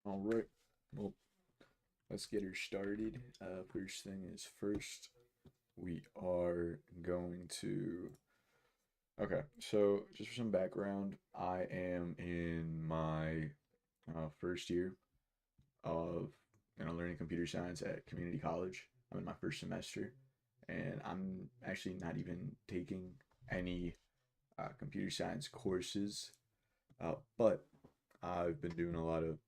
All right. Well, let's get her started. First thing is first, we are going to. Okay, so just for some background, I am in my first year of learning computer science at community college. I'm in my first semester, and I'm actually not even taking any computer science courses, but I've been doing a lot of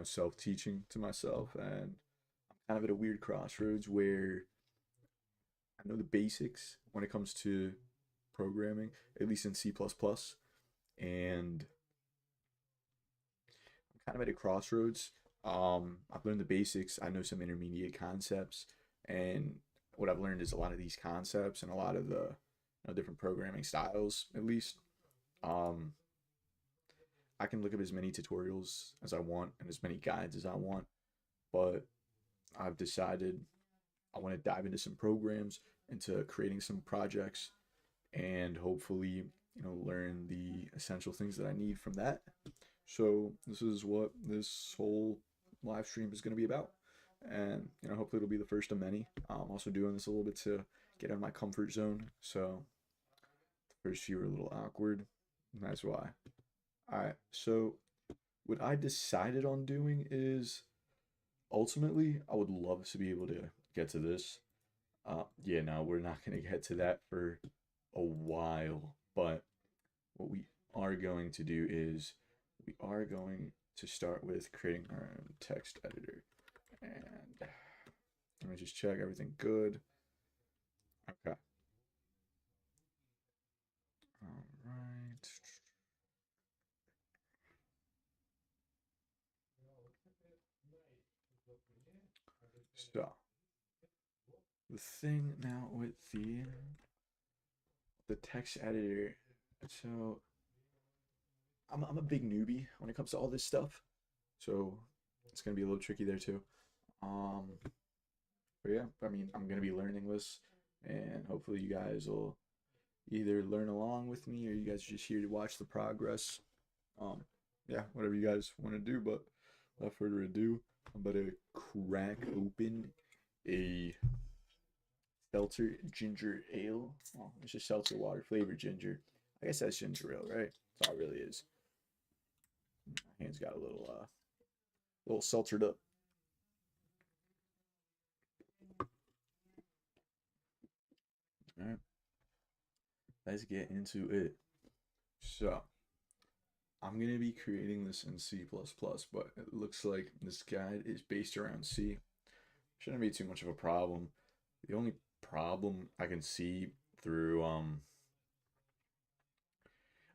self teaching to myself, and I'm kind of at a weird crossroads where I know the basics when it comes to programming, at least in C++, and I'm kind of at a crossroads. I've learned the basics. I know some intermediate concepts, and what I've learned is a lot of these concepts and a lot of the different programming styles, at least. Um, I can look up as many tutorials as I want and as many guides as I want, but I've decided I want to dive into some programs, into creating some projects, and hopefully, learn the essential things that I need from that. So this is what this whole live stream is going to be about, and hopefully it'll be the first of many. I'm also doing this a little bit to get out of my comfort zone. So the first few are a little awkward, and that's why. All right. So what I decided on doing is ultimately I would love to be able to get to this. Yeah, no, we're not going to get to that for a while, but what we are going to do is we are going to start with creating our own text editor. And let me just check everything good. Okay. All right. So the thing now with the text editor, so I'm a big newbie when it comes to all this stuff, so it's gonna be a little tricky there too. Um, but yeah, I mean, I'm gonna be learning this, and hopefully you guys will either learn along with me or you guys are just here to watch the progress. Um, yeah, whatever you guys want to do. But without further ado, I'm about to crack open a seltzer ginger ale. Oh, it's just seltzer water flavored ginger. I guess that's ginger ale, right? That's all it really is. My hands got a little seltzered up. All right, let's get into it. So I'm gonna be creating this in C++, but it looks like this guide is based around C. Shouldn't be too much of a problem. The only problem I can see through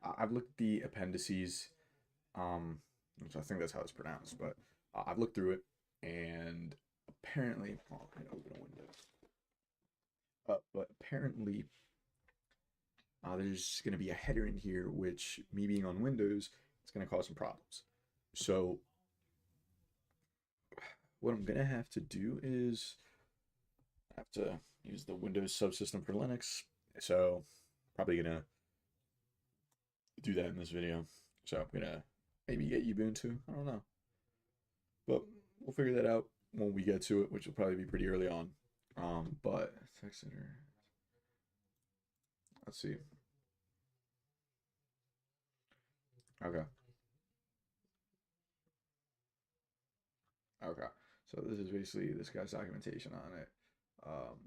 I've looked at the appendices, which I think that's how it's pronounced, but I've looked through it, and apparently, oh, I open a window. But apparently, there's going to be a header in here, which me being on Windows, it's going to cause some problems. So what I'm going to have to do is I have to use the Windows subsystem for Linux. So probably going to do that in this video. So I'm going to maybe get Ubuntu. I don't know. But we'll figure that out when we get to it, which will probably be pretty early on. But text editor. Let's see. Okay. Okay. So this is basically this guy's documentation on it. Um,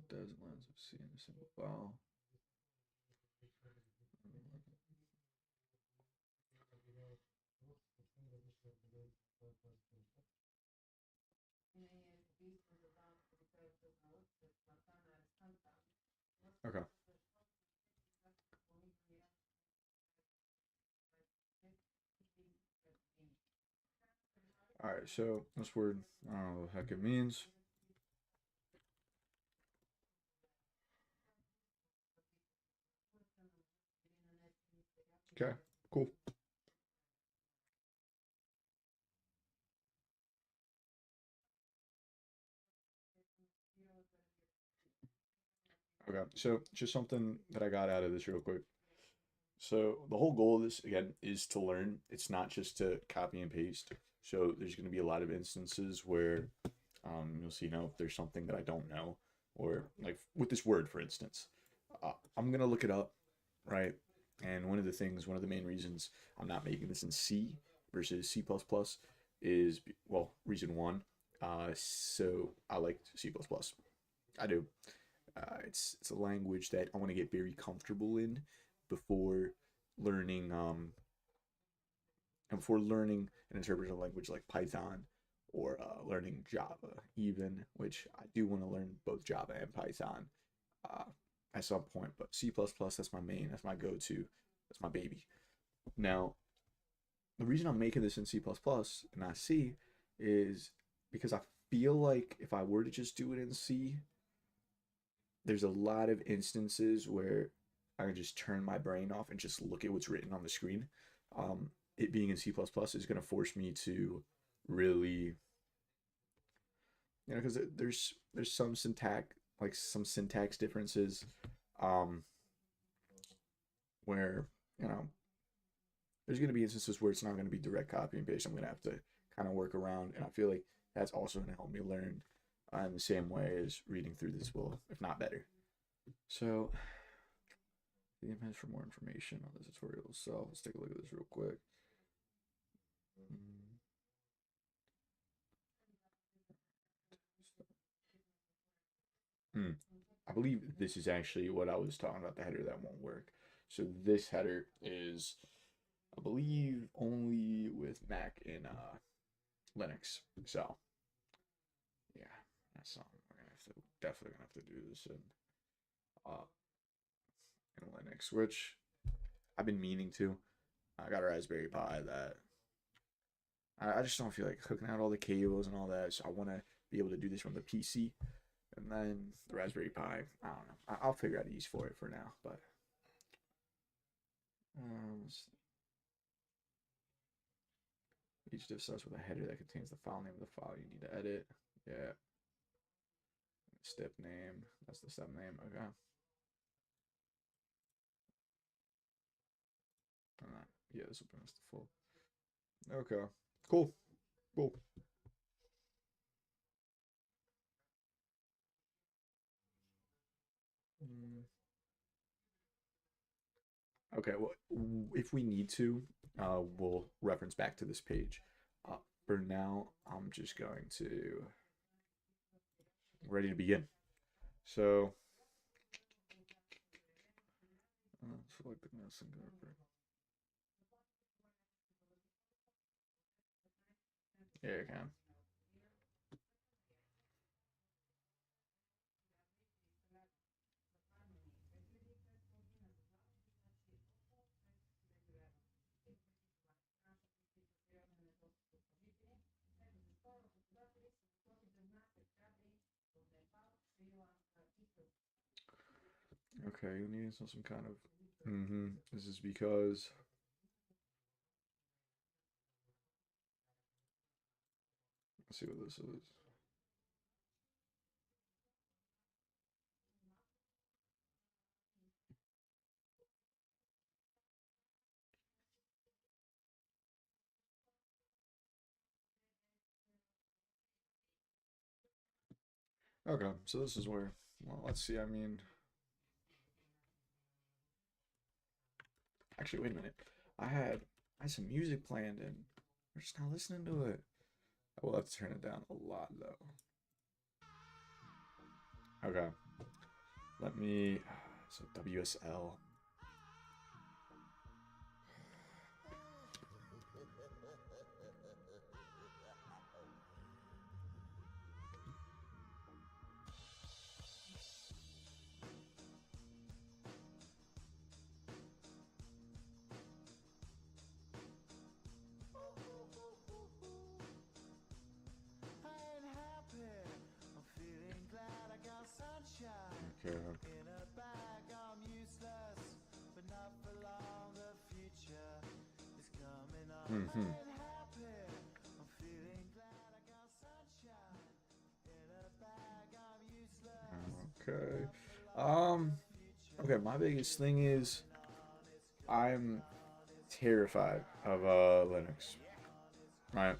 does lens of C in a simple file. Okay. All right. So this word, I don't know what the heck it means. Okay. Cool. Okay. So just something that I got out of this real quick. So the whole goal of this again is to learn. It's not just to copy and paste. So there's going to be a lot of instances where you'll see, if there's something that I don't know, or like with this word, for instance, I'm going to look it up, right? And one of the main reasons I'm not making this in C versus C++ is, well, reason one, so I like C++. I do. It's a language that I want to get very comfortable in before learning before learning an interpretive language like Python, or learning Java even, which I do want to learn both Java and Python uh, at some point. But C++, that's my main, that's my go-to, that's my baby. Now, the reason I'm making this in C++ and not C is because I feel like if I were to just do it in C, there's a lot of instances where I can just turn my brain off and just look at what's written on the screen. It being in C++ is going to force me to really, because there's some syntax differences, um, where you know there's going to be instances where it's not going to be direct copy and paste. I'm going to have to kind of work around, and I feel like that's also going to help me learn in the same way as reading through this will, if not better. So, the image for more information on the tutorial itself. Let's take a look at this real quick. Hmm. I believe this is actually what I was talking about, the header that won't work. So this header is, I believe, only with Mac and Linux. So yeah, that's something we're gonna have to definitely gonna have to do this uh in Linux, which I've been meaning to. I got a Raspberry Pi that I just don't feel like hooking out all the cables and all that. So I want to be able to do this from the PC, and then the Raspberry Pi. I don't know. I'll figure out a use for it for now, but um, each div starts with a header that contains the file name of the file you need to edit. Yeah. Step name. That's the step name. Okay. Yeah, this will bring us to full. Okay. Cool. Cool. Mm. Okay. Well, if we need to, we'll reference back to this page. For now, I'm just going to ready to begin. So, select the nesting group. Yeah, you can. Okay, you need some kind of. This is because. Let's see what this is. Okay, so this is where. Well, let's see. I mean, actually, wait a minute. I had some music planned and we're just not listening to it. I will have to turn it down a lot though. Okay. Let me. So WSL. Okay. Mm-hmm. Okay. Um. Okay. My biggest thing is I'm terrified of Linux. Right.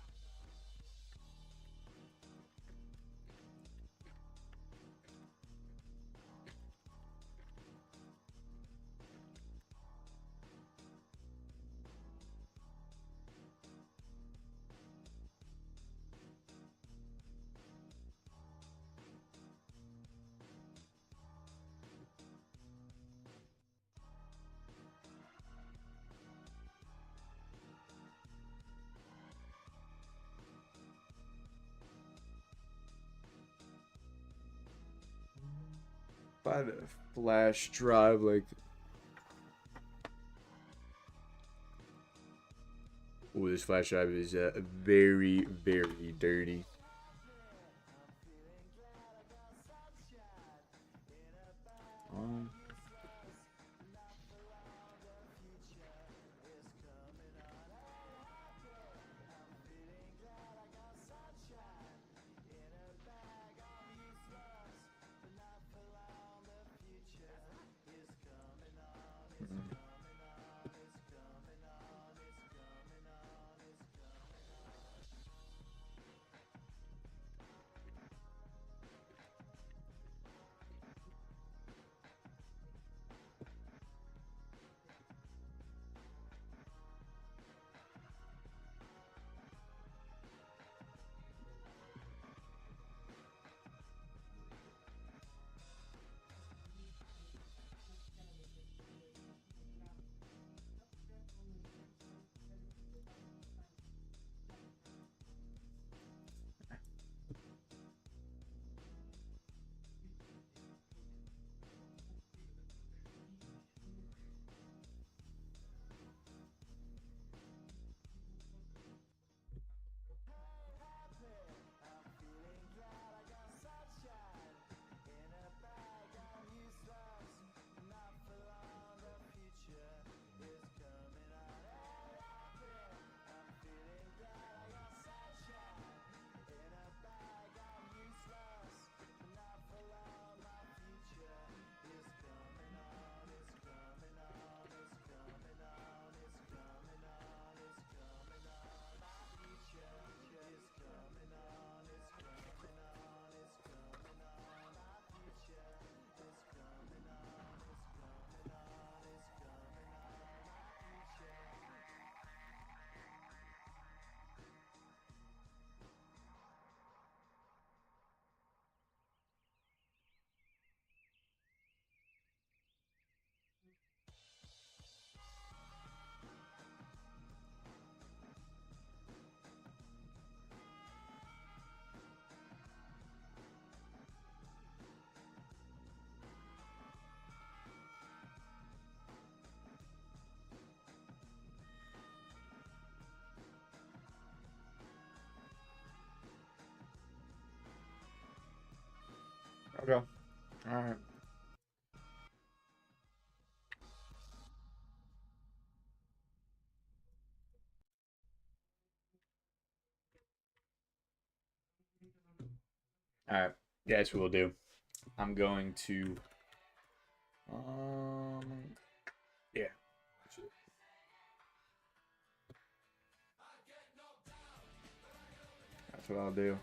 By the flash drive, like. Oh, this flash drive is very, very dirty. Okay. All right. All right. Yeah, that's what we'll do. I'm going to. Um. Yeah. That's what I'll do.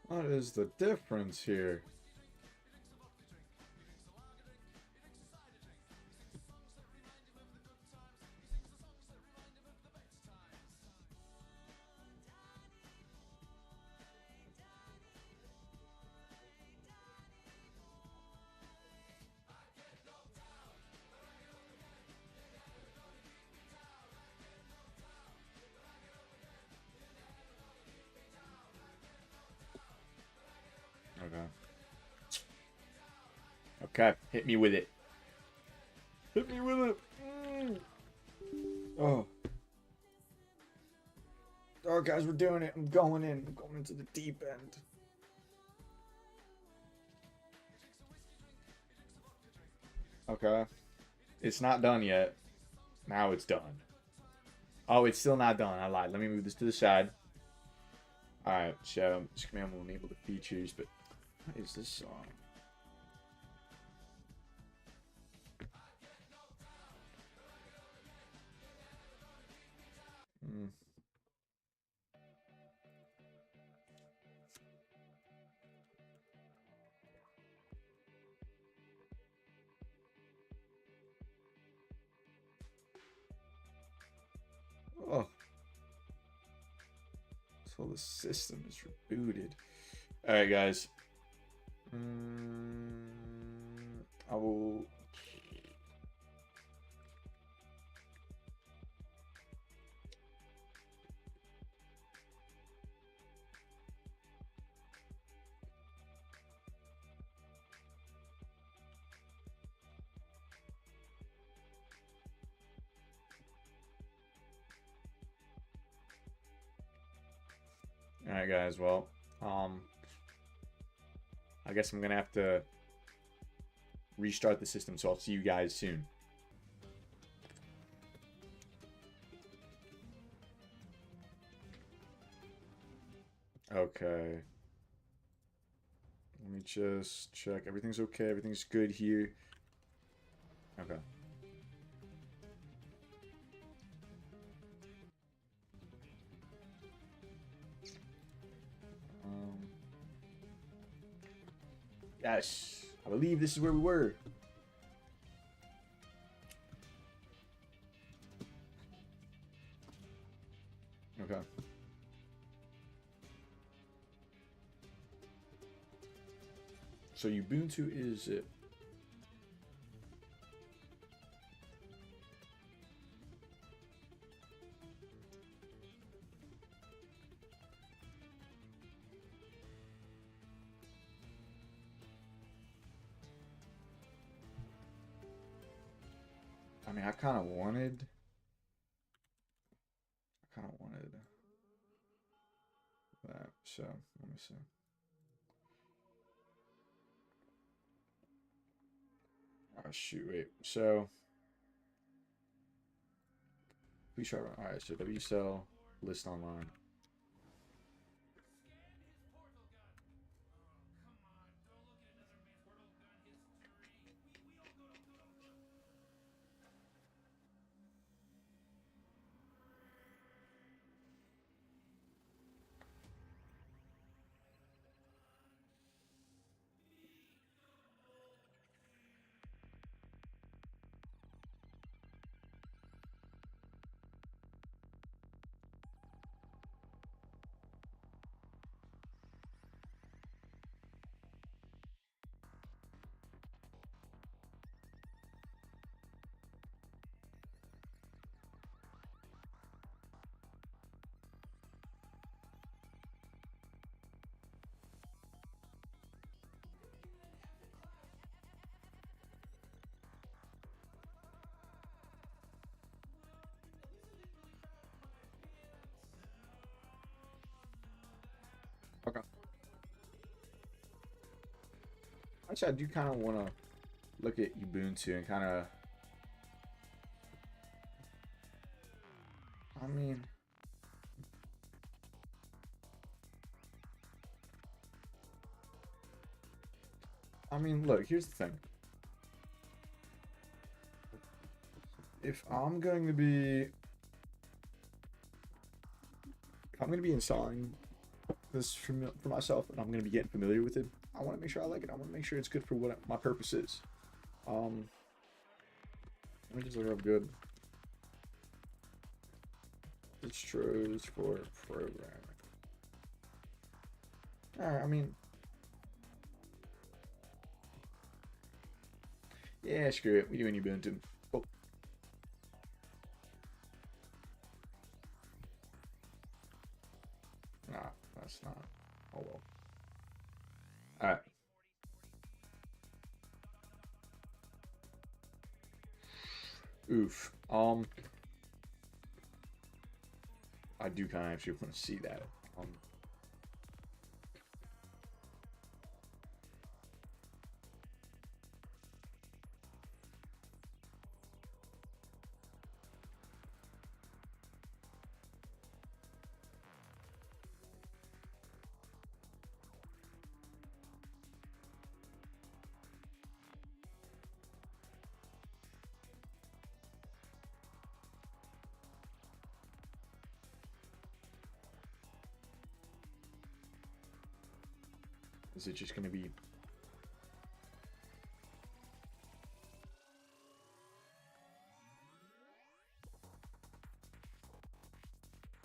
What is the difference here? Okay. Okay. Hit me with it. Hit me with it. Oh. Oh, guys, we're doing it. I'm going in. I'm going into the deep end. Okay. It's not done yet. Now it's done. Oh, it's still not done. I lied. Let me move this to the side. Alright, so this command will enable the features, but what is this song? Hmm. Oh. So the system is rebooted. All right, guys. I will. All right, guys. Well, I guess I'm gonna have to restart the system, so I'll see you guys soon. Okay. Let me just check. Everything's okay. Everything's good here. Okay. Yes. I believe this is where we were. Okay. So Ubuntu is it. I mean, I kind of wanted that. So let me see. Oh shoot! Wait. So please try. All right. So WSL list online. Okay. Actually, I do kind of want to look at Ubuntu and kind of. I mean, look. Here's the thing. If I'm going to be installing this for myself, and I'm going to be getting familiar with it, I want to make sure I like it. I want to make sure it's good for what my purpose is. Let me just look up good. Distros for programming. Alright, I mean, yeah, screw it. We do Ubuntu. Oh. Nah, that's not. Oh well. Alright. Oof. I do kind of actually want to see that. Is it just going to be...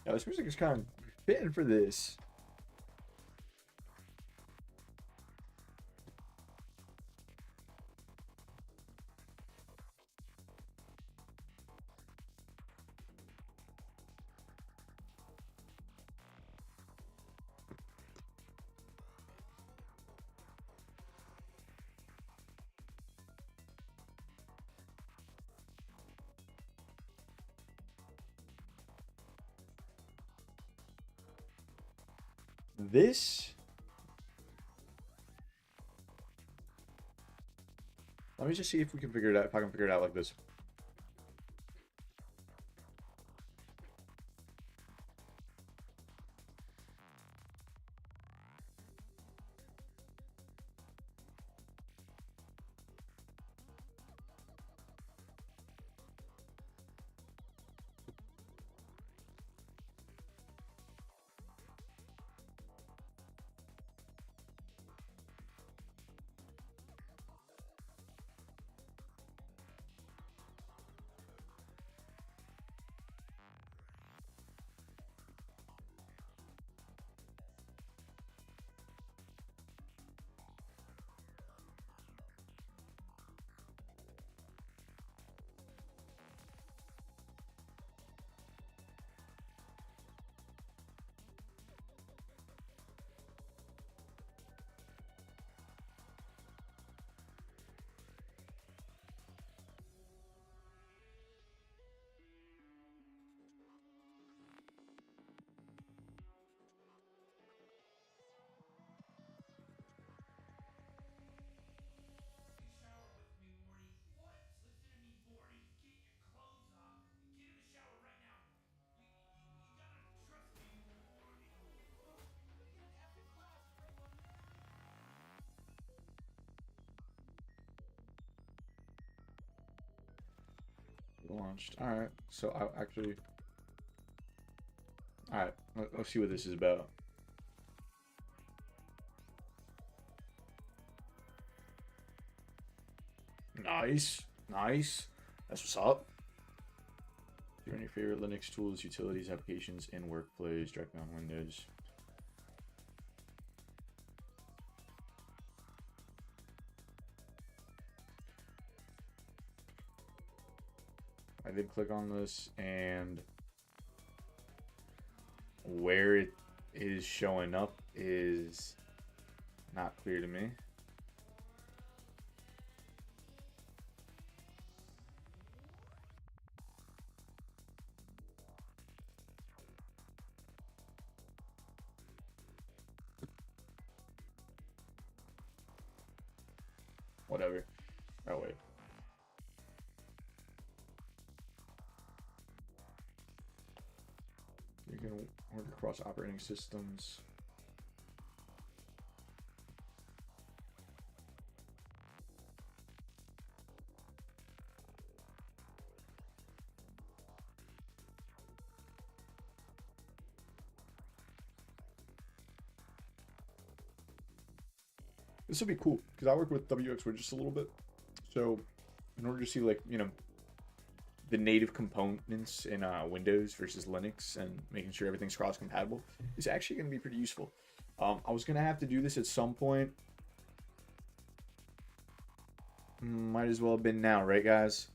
Yeah, this music is kind of spitting for this. This. Let me just see if we can figure it out. If I can figure it out like this. Launched. All right. So I actually. All right. Let's see what this is about. Nice. Nice. That's what's up. Do any favorite Linux tools, utilities, applications, and workflows directly on Windows? I did click on this, and where it is showing up is not clear to me. Whatever. Oh, wait. You can work across operating systems. This will be cool because I work with WXWord just a little bit. So in order to see, like, you know, the native components in Windows versus Linux and making sure everything's cross-compatible is actually going to be pretty useful. I was going to have to do this at some point. Might as well have been now, right, guys?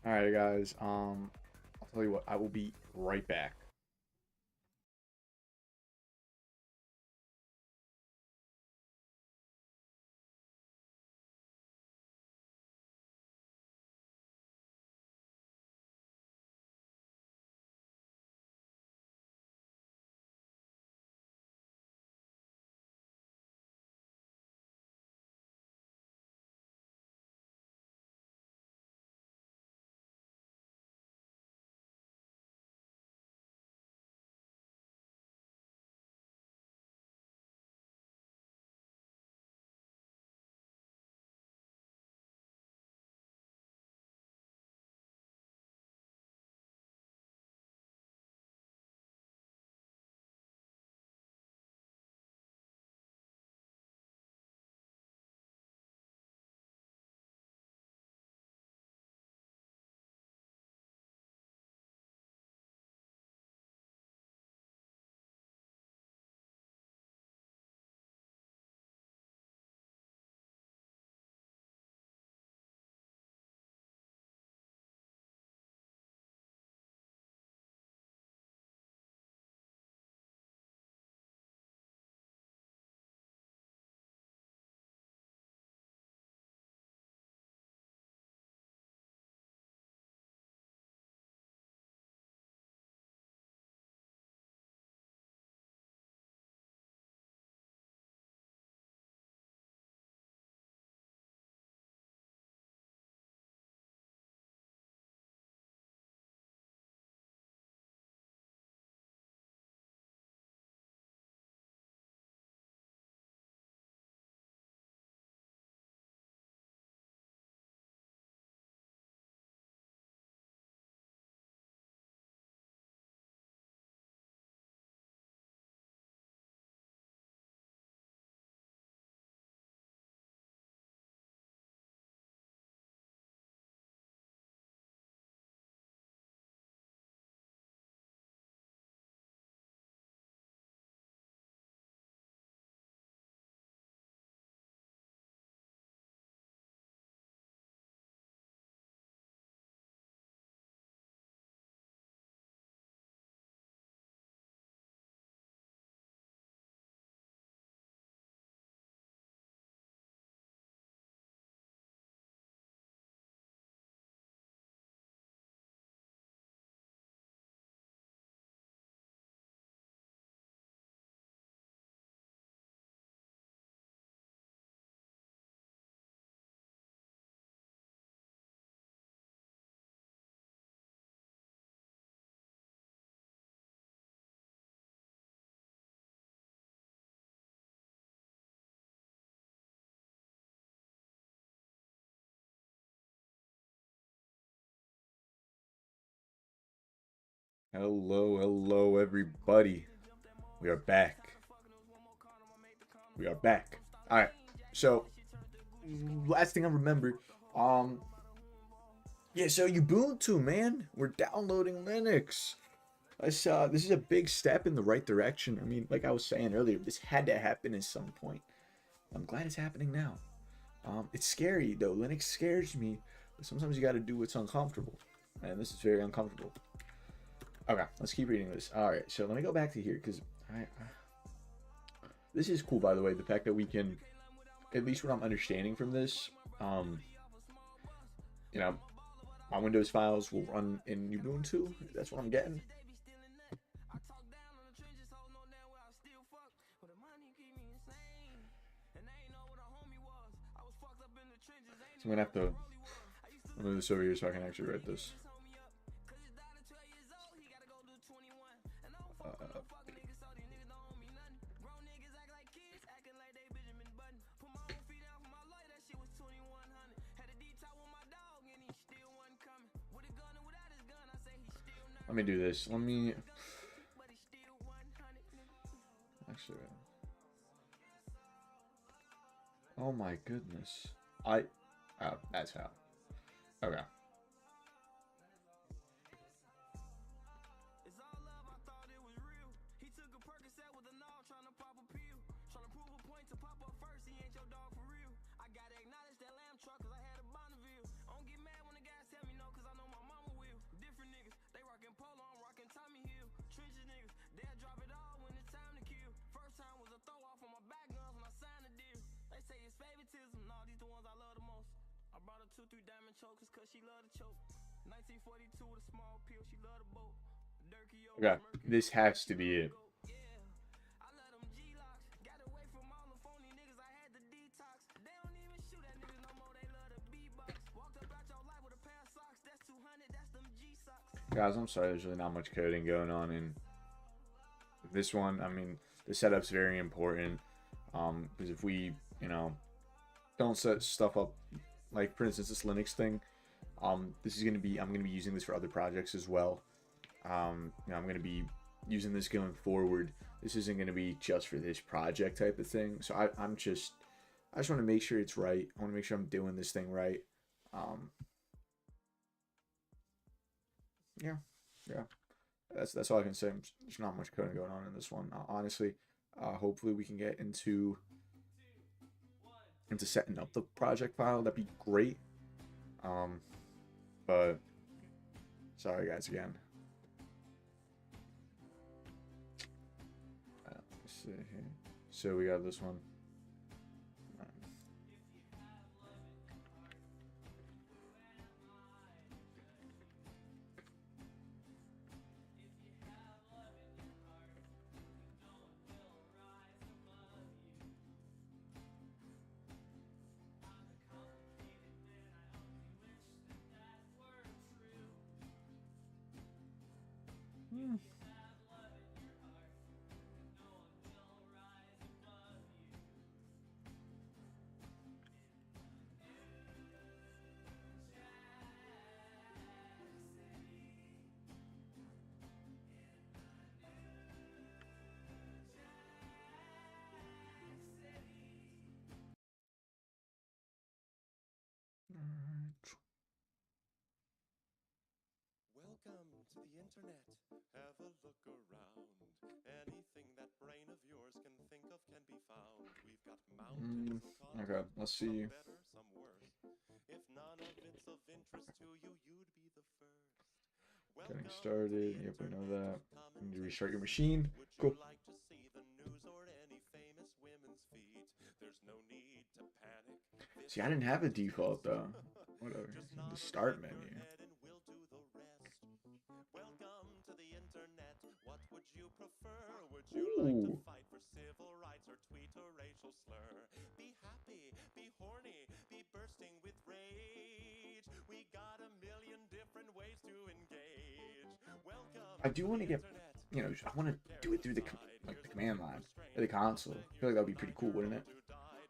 All right, guys. I'll tell you what. I will be right back. Hello, hello, everybody. We are back. We are back. All right. So, last thing I remember, um, yeah. So Ubuntu, man, we're downloading Linux. This is a big step in the right direction. I mean, like I was saying earlier, this had to happen at some point. I'm glad it's happening now. It's scary though. Linux scares me, but sometimes you got to do what's uncomfortable, and this is very uncomfortable. Okay, let's keep reading this. All right, so let me go back to here because this is cool, by the way. The fact that we can, at least what I'm understanding from this, um, you know, my Windows files will run in Ubuntu. That's what I'm getting. So I'm gonna have to move this over here so I can actually write this. Uh, Let me do this. Let me actually. Oh my goodness. Oh, that's how. Okay. Okay. This has to be it. Guys, I'm sorry, there's really not much coding going on in this one. I mean, the setup's very important. Because if we, don't set stuff up, like for instance, this Linux thing, this is I'm gonna be using this for other projects as well. I'm gonna be using this going forward. This isn't gonna be just for this project type of thing. So I just want to make sure it's right. I want to make sure I'm doing this thing right. Yeah, yeah. That's all I can say. There's not much coding going on in this one, honestly. Hopefully we can get into setting up the project file. That'd be great. But sorry guys again. Let's see here. So we got this one. Welcome to the internet. Have a look around. Anything that brain of yours can think of can be found. We've got mountains of content. Okay, let's see. Some better, some worse. If none of it's of interest to you, you'd be the first. Getting Welcome to started. the Yep, we know internet. that. Come You and need to take restart a your seat. machine. Would you Cool. like to see the news or any famous women's feet? There's no need to panic. See, I didn't have a default though. Whatever. Just The nod or start shake your menu. head and we'll do the rest. Welcome to the internet. What would you prefer? Would you like to Ooh. fight for civil rights or tweet a racial slur? Be happy, be horny, be bursting with rage. We got a million different ways to engage. Welcome I to do the want to get, internet. I want to do it through the command line, or the console. I feel like that would be pretty cool, wouldn't it?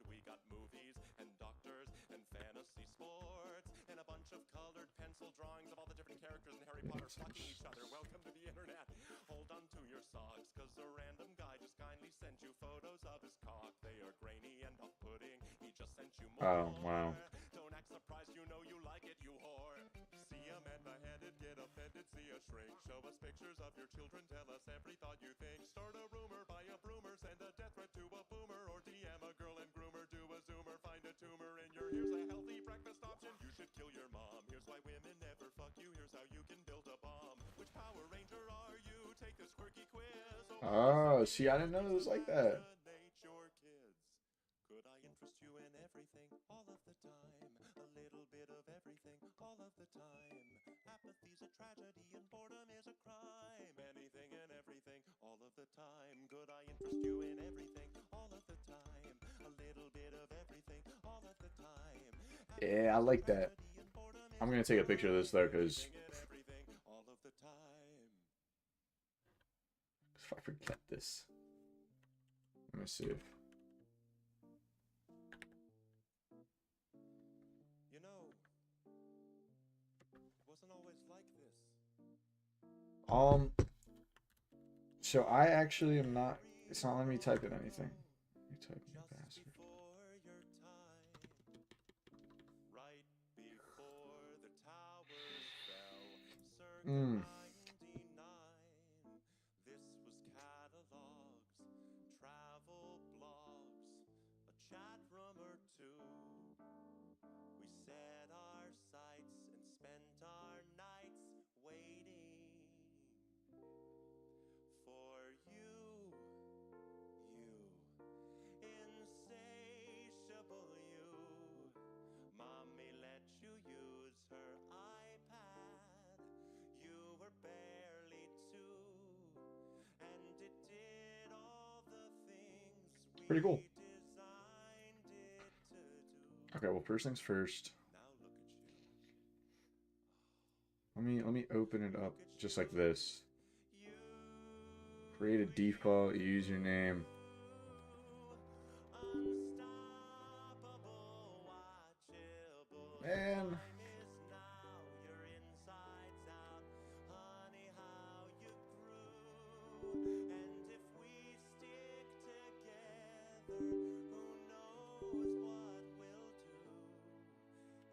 We got movies and doctors and fantasy sports and a bunch of colored pencil drawings of all the different characters in Harry Potter fucking each other. Welcome to the internet. Oh, wow. Don't act surprised, you know you like it, you whore. See a man beheaded, get offended, see a shrink. Show us pictures of your children, tell us every thought you think. Start a rumor, buy a broomer, send a death threat to a boomer. Or DM a girl and groomer, do a zoomer, find a tumor in your. Here's a healthy breakfast option, you should kill your mom. Here's why women never fuck you, here's how you can build a bomb. Which Power Ranger are you? Take this quirky quiz. Oh, see, I didn't know it was like that. Assassinate your kids. Could I interest you in everything all of the time? A little bit of everything all of the time. Apathy's a tragedy and boredom is a crime. Anything and everything all of the time. Could I interest you in everything all of the time? A little bit of everything all of the time. Yeah, I Apathy's a like that. tragedy and boredom is I'm a gonna take a picture of this though, crime. because Anything and everything all of the time. if I forget this, let me see. You know, it wasn't always like this. So I actually am not. It's not letting me type in anything. Let me type in the Just password. before your time, right before the towers fell, circa Mm. 99. This was catalogs, travel blogs, a chat room or two. We set our sights and spent our nights waiting for you, insatiable you. Mommy let you use her iPad. You were barely 2, and it did all the things we Pretty cool. designed it to do. Okay, well, first things first. Now look at you. Let me open it up Look at just you. like this. You, Create a default username. unstoppable, watchable. Man, Time is now, your insides out. Honey, how you grew. And if we stick together, who knows what we'll do.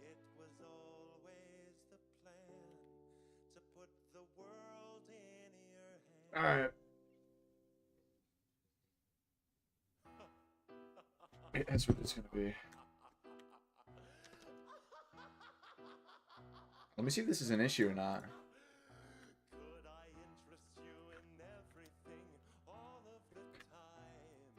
It was always the plan to put the world in your all hands. right. That's what it's gonna be. Let me see if this is an issue or not. Could I interest you in everything all of the time?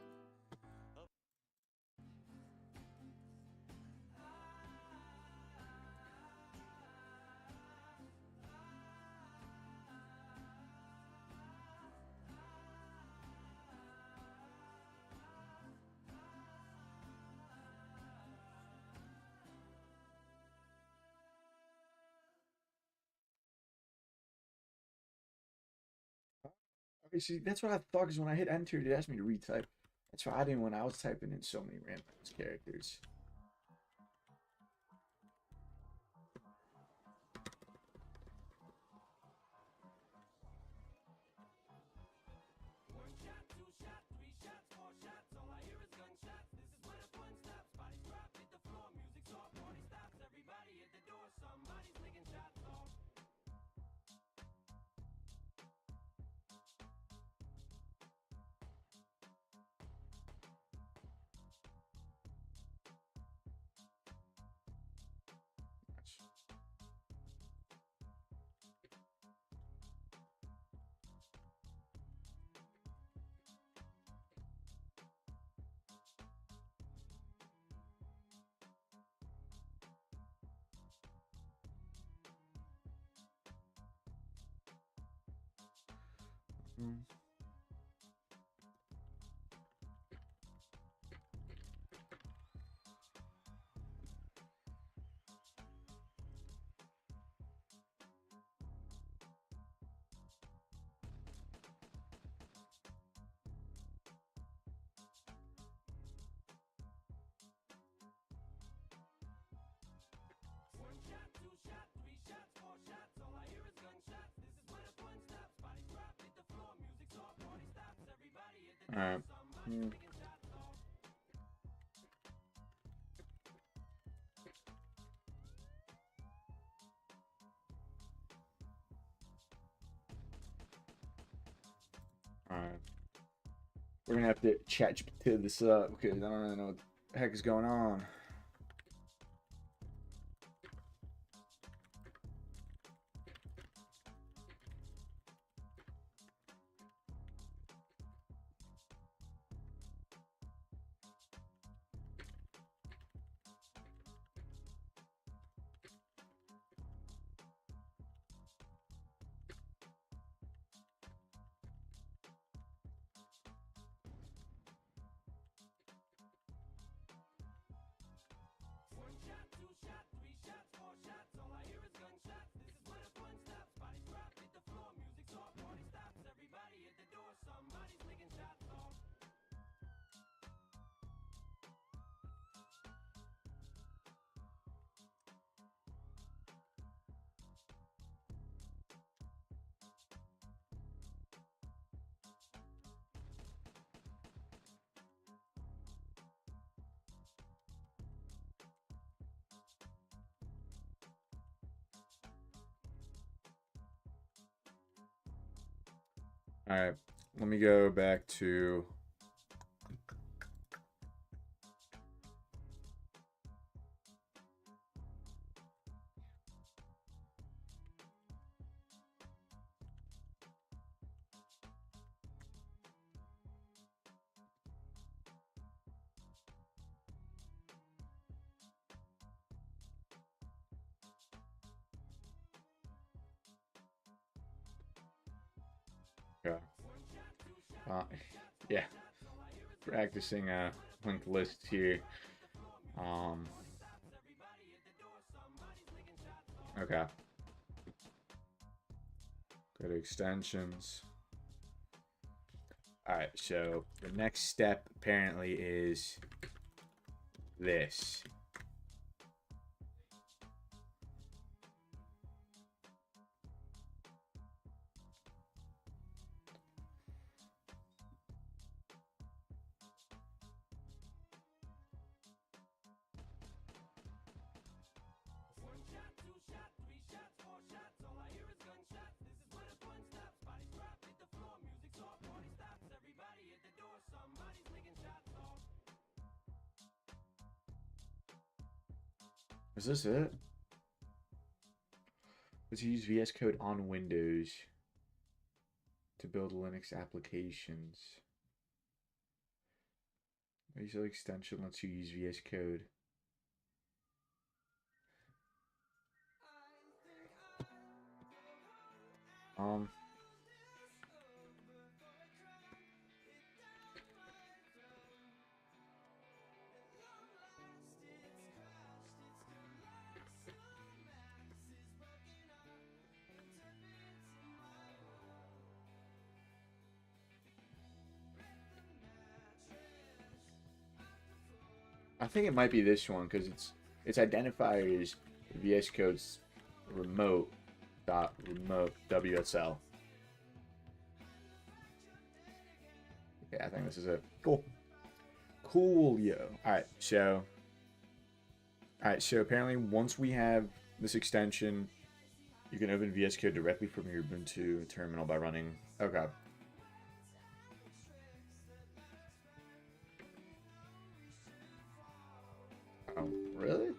Okay, see, that's what I thought. Because when I hit enter, it asked me to retype. That's why I didn't when I was typing in so many random characters. One shot, two shot, three shots, four shots. All I hear is gunshots. This is where the fun stops. Bodies drop, hit the floor. Music's off, party stops. Everybody at the door. Somebody's licking shots off. Mm. One shot, two shot, three shots, four shots. All I hear is gunshots. This is where the fun stops. Bodies drop, hit the floor. Music's off, party stops. Everybody at the All door. right. Somebody's licking shots off. Alright. We're gonna have to chat this up because I don't really know what the heck is going on. Alright, let me go back to yeah. Uh, yeah. Practicing linked lists here. Okay. Go to extensions. Alright, so the next step apparently is this. Is this it? Let's use VS Code on Windows to build Linux applications. Visual extension lets you use VS Code. Um, I think it might be this one because its identifier is VS Code's remote WSL. Yeah, I think this is it. Cool. Cool, yo. Alright, so apparently once we have this extension, you can open VS Code directly from your Ubuntu terminal by running. Okay. Oh, really?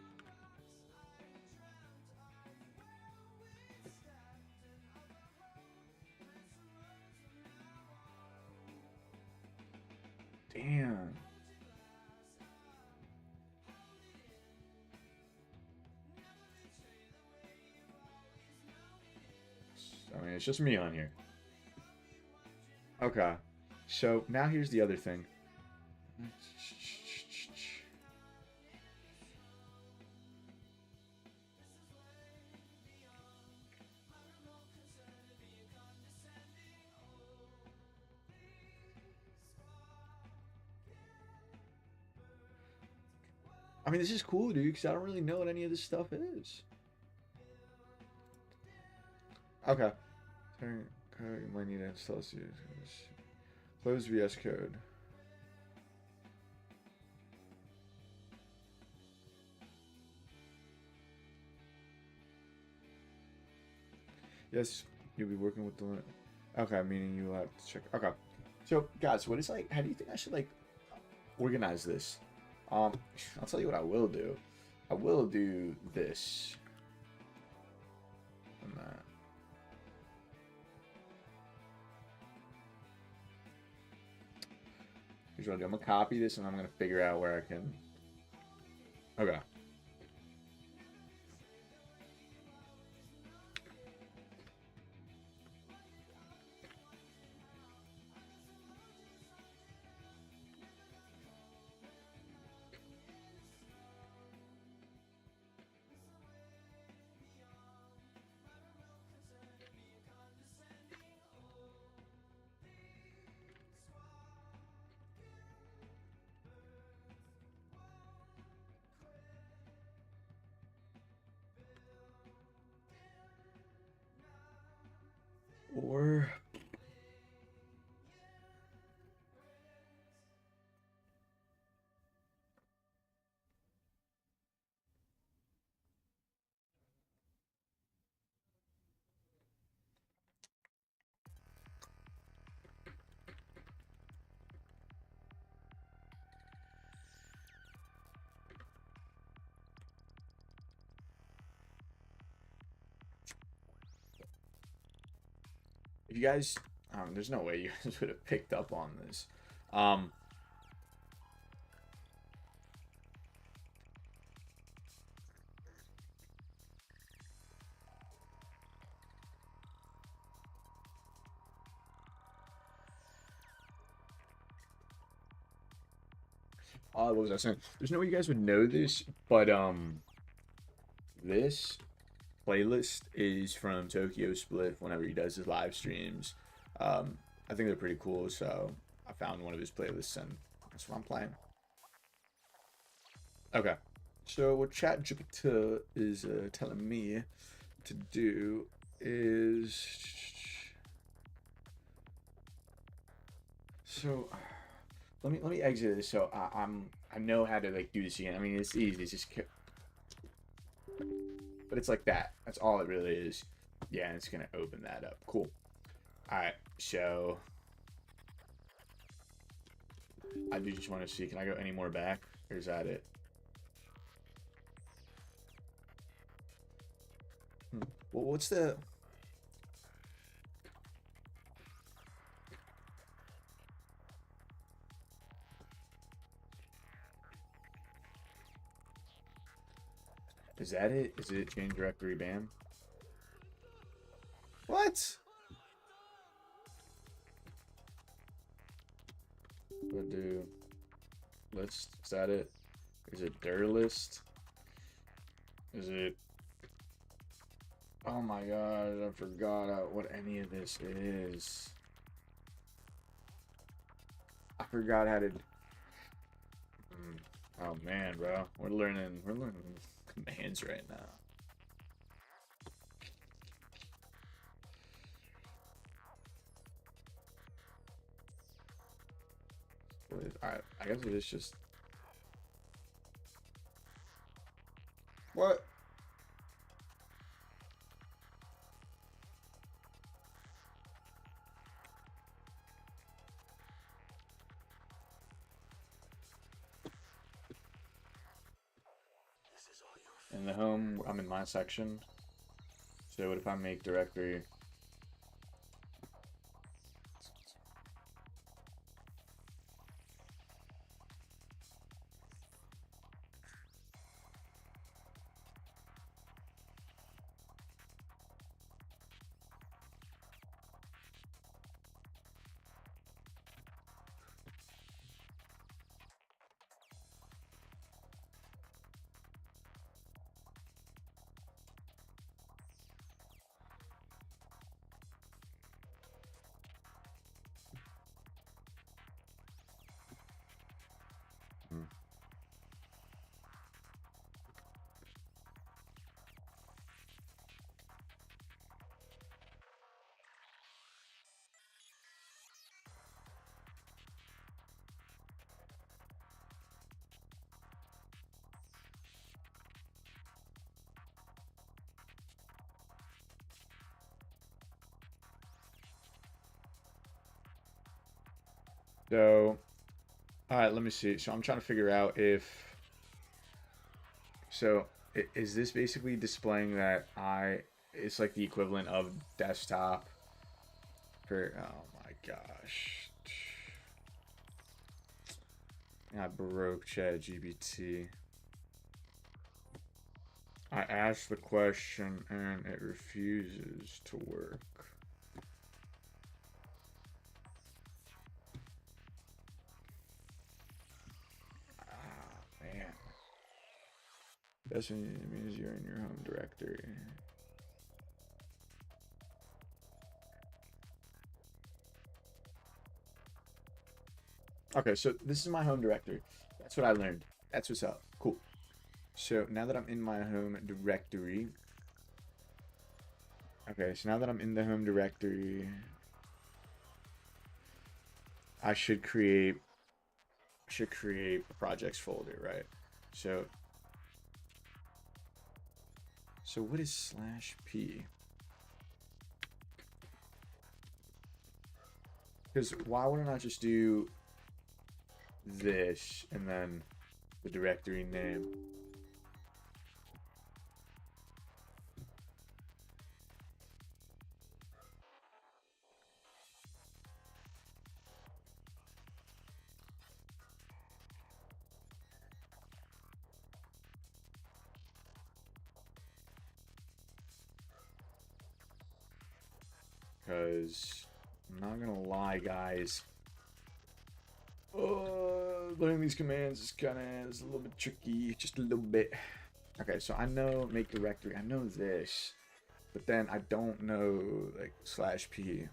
Damn. I mean, it's just me on here. Okay. So now here's the other thing. I mean, this is cool, dude, because I don't really know what any of this stuff is. Okay. Turn code, you might need to install this. Close VS Code. Yes, you'll be working with the. Okay, meaning you will have to check. Okay. So, guys, what is like? How do you think I should like organize this? Um, I'll tell you what I will do. I will do this and that. Here's what I'll do. I'm gonna copy this and I'm gonna figure out where I can. Okay. Or if you guys, there's no way you guys would have picked up on this. Um, what was I saying? There's no way you guys would know this, but this playlist is from Tokyo Spliff whenever he does his live streams. I think they're pretty cool, so I found one of his playlists and that's what I'm playing. Okay, so what ChatGPT is telling me to do is so let me exit this so I know how to like do this again. I mean it's easy. It's just but it's like that. That's all it really is. Yeah, and it's gonna open that up. Cool. All right, so I do just want to see. Can I go any more back, or is that it? Well, what's the? Is that it? Is it change directory bam? What? We'll do list. Is that it? Is it dir list? Is it? Oh my god, I forgot what any of this is. I forgot how to. Oh man, bro, we're learning commands right now. Alright, I guess it is just. What? In the home, I'm in my section. So what if I make directory? So, all right, let me see. So I'm trying to figure out if, so is this basically displaying that it's like the equivalent of desktop for, oh my gosh. I broke ChatGPT. I asked the question and it refuses to work. Ah, man. That's when it means you're in your home directory. Okay, so this is my home directory. That's what I learned. That's what's up. Cool. So now that I'm in my home directory. Okay, so now that I'm in the home directory, I should create a projects folder, right? So what is /p? Because why wouldn't I just do this and then the directory name? Because I'm not gonna lie, guys. Learning these commands is a little bit tricky, just a little bit. Okay, so I know make directory. I know this, but then I don't know like /p.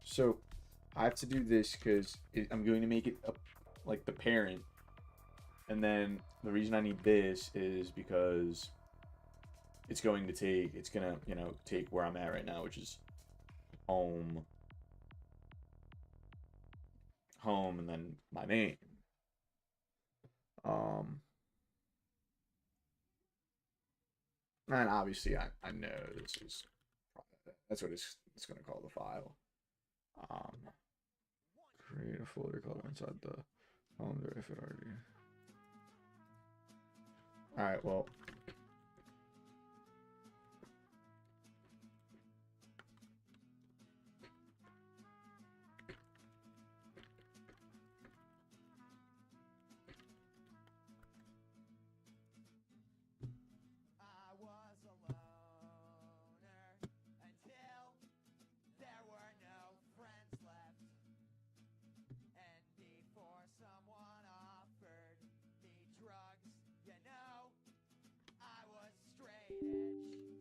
So I have to do this because I'm going to make it like the parent, and then the reason I need this is because it's gonna take where I'm at right now, which is home, and then my name. Um, and obviously I know this is that's what it's gonna call the file. Create a folder called inside the home directory. All right, well.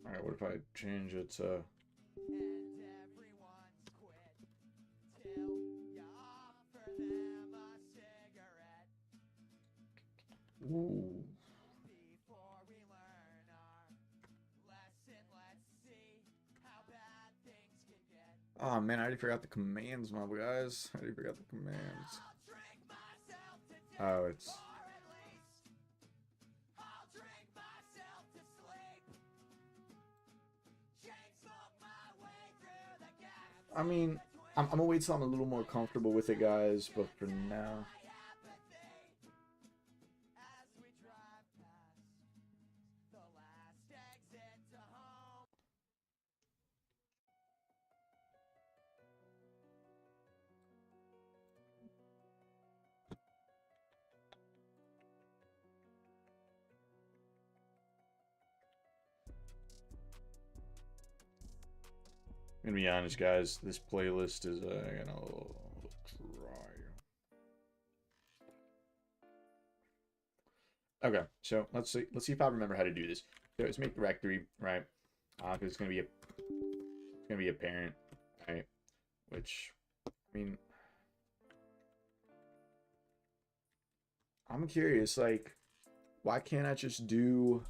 All right, what if I change it to? Ooh. Oh man, I already forgot the commands, my guys. I already forgot the commands. Oh, it's. I mean, I'm gonna wait till I'm a little more comfortable with it, guys. But for now. I'm gonna be honest, guys. This playlist is gonna try. Okay, so let's see if I remember how to do this. So let's make directory, right? Because it's gonna be a parent, right? Which, I mean, I'm curious, like, why can't I just do...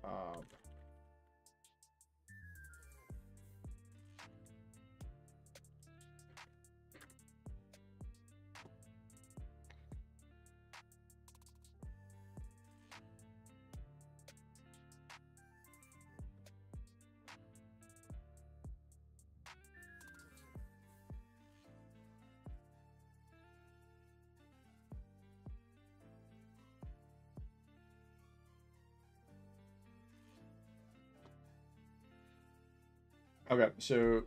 Um, okay, so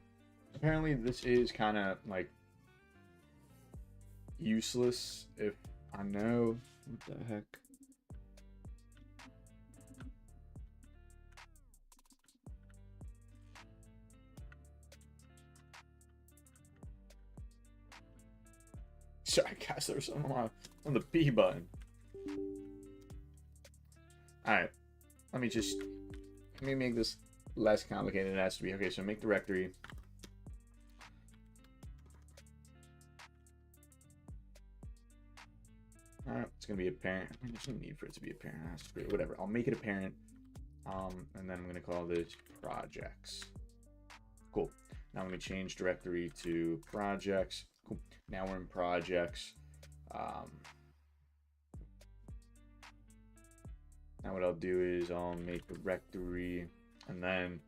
apparently this is kind of like useless if I know what the heck. Sorry, guys, there was something on the B button. All right, let me make this less complicated than it has to be. Okay, so make directory. All right, it's gonna be a parent. I mean, there's no need for it to be a parent. It has to be whatever. I'll make it a parent. And then I'm gonna call this projects. Cool. Now let me change directory to projects. Cool. Now we're in projects. Now what I'll do is I'll make directory, and then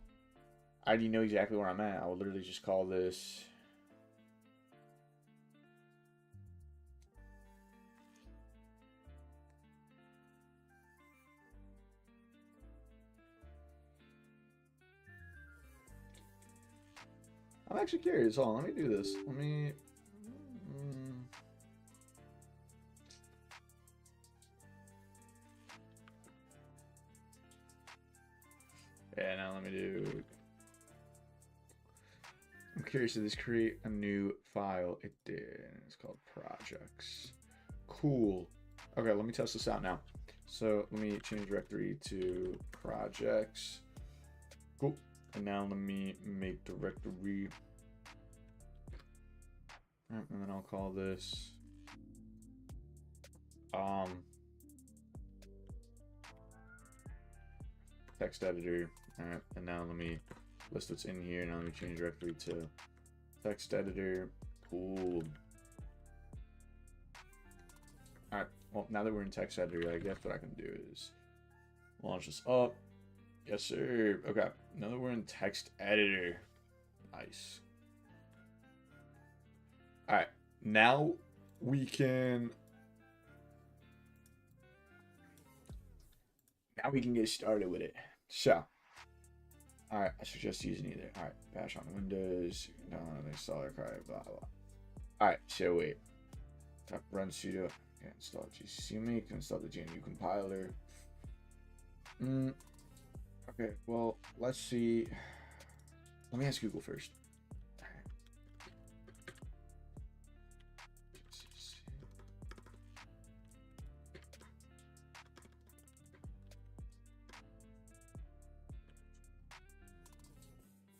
I already know exactly where I'm at. I will literally just call this I'm actually curious. Hold on, let me do this. Let me. Yeah, now let me do. I'm curious, did this create a new file? It did. It's called projects. Cool. Okay, let me test this out now. So let me change directory to projects. Cool. And now let me make directory. And then I'll call this text editor. All right, and now let me list what's in here. Now let me change directory to text editor. Cool. All right. Well, now that we're in text editor, I guess what I can do is launch this up. Yes, sir. Okay. Now that we're in text editor, nice. All right. Now we can. Now we can get started with it. So. All right, I suggest using either. All right, bash on Windows, download the installer card, blah blah. All right, so wait. Run sudo. Okay, install GCC make, install the GNU compiler. Okay, well, let's see. Let me ask Google first. All right.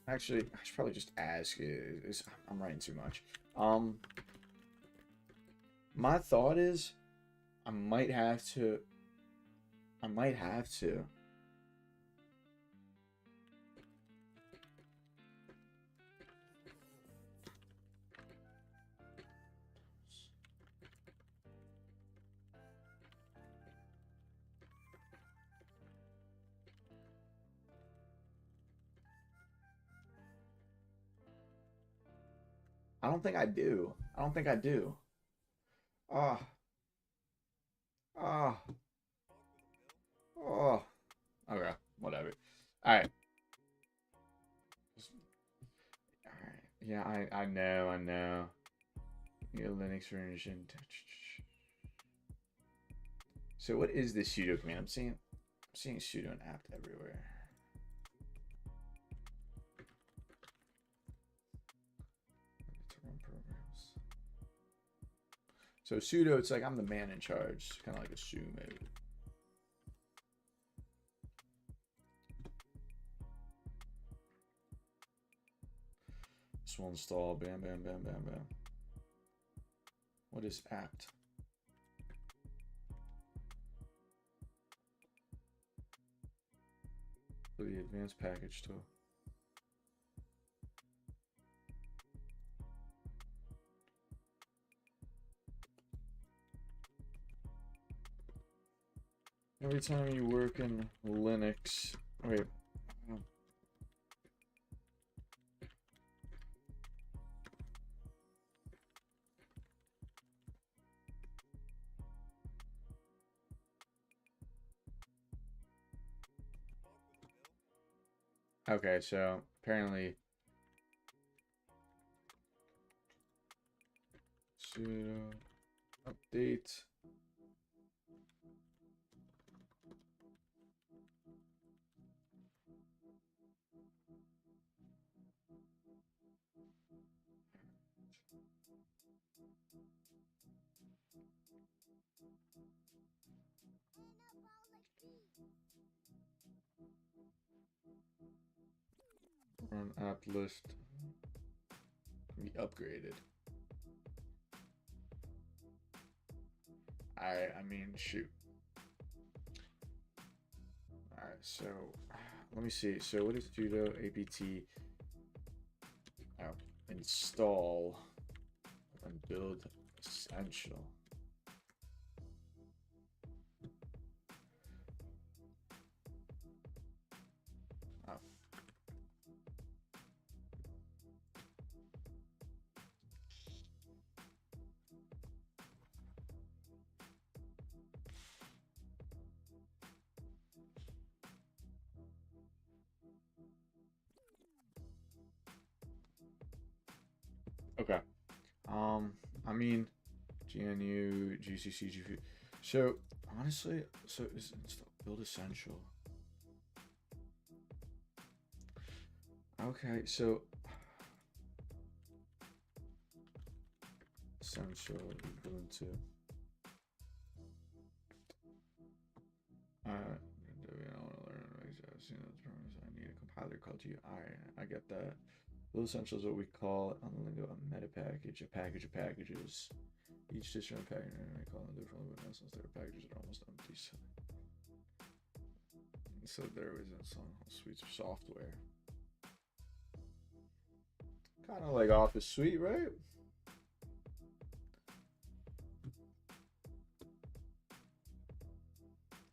Actually, I should probably just ask. I'm writing too much. My thought is, I might have to. I don't think I do. I don't think I do. Ah. Ah. Oh. Okay. Whatever. All right. All right. Yeah, I know. I know. Yeah, Linux version. So what is this sudo command? I'm seeing sudo and apt everywhere. To run programs. So sudo, it's like I'm the man in charge, kind of like a sudo mode. This will install. Bam, bam, bam, bam, bam. What is apt? For the advanced package too. Every time you work in Linux, wait. Okay, so apparently sudo update. Run apt list. Be upgraded. I mean, shoot. Alright, so let me see. So what is sudo apt install and build essential? Oh. Okay. I mean, GNU, GCC, GPU. So honestly, so is install build essential. Okay, so essential Ubuntu. I want to learn. I've seen those terms. I need a compiler called GUI. I get that. Build essential is what we call on the lingo a meta package, a package of packages. Each distro and package I call them differently, but since their packages are almost empty. So there isn't some suites of software. Kind of like Office Suite, right?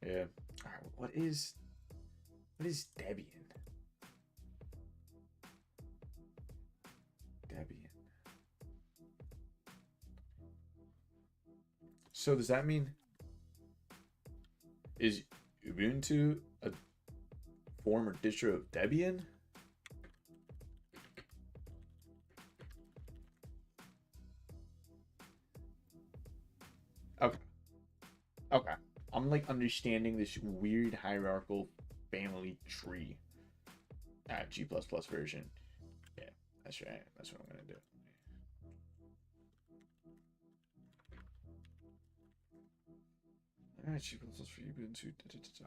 Yeah. All right. What is Debian? Debian. So does that mean is Ubuntu a form or distro of Debian? Okay. Okay. I'm like understanding this weird hierarchical family tree. G++ version. Yeah, that's right. That's what I'm gonna do. All right, G++ for Ubuntu.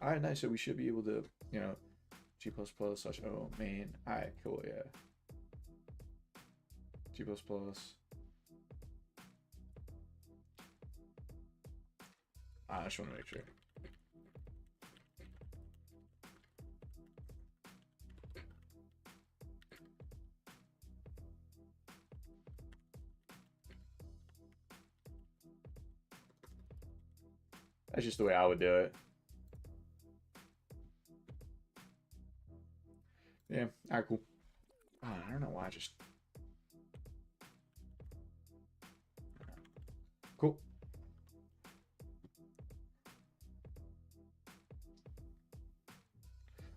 All right, nice. So we should be able to, G++ slash, oh man. All right, cool, yeah. G++. I just want to make sure. That's just the way I would do it. Yeah, all right, cool. I don't know why I just... Cool.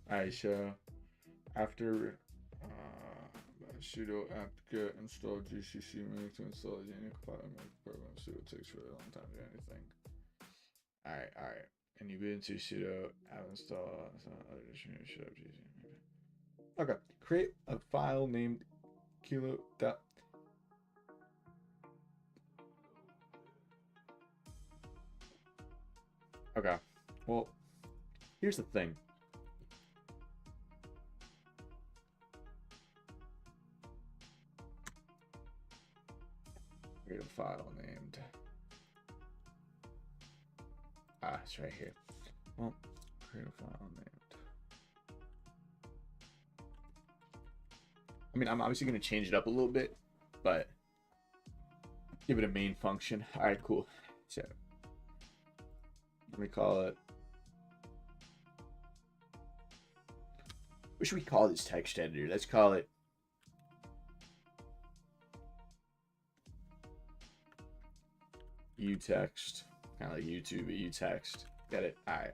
Alright, so after sudo apt-get install gcc make to install the Unix compiler program, sudo takes really a long time to do anything. Alright. And Ubuntu sudo apt install some other distribution should have GCC. Okay, create a file named kilo. Okay, well, here's the thing. Create a file named. It's right here. Well, create a file named. I mean, I'm obviously going to change it up a little bit, but give it a main function. All right, cool. So let me call it. What should we call this text editor? Let's call it uText. Kind of like YouTube, but uText. Get it? All right.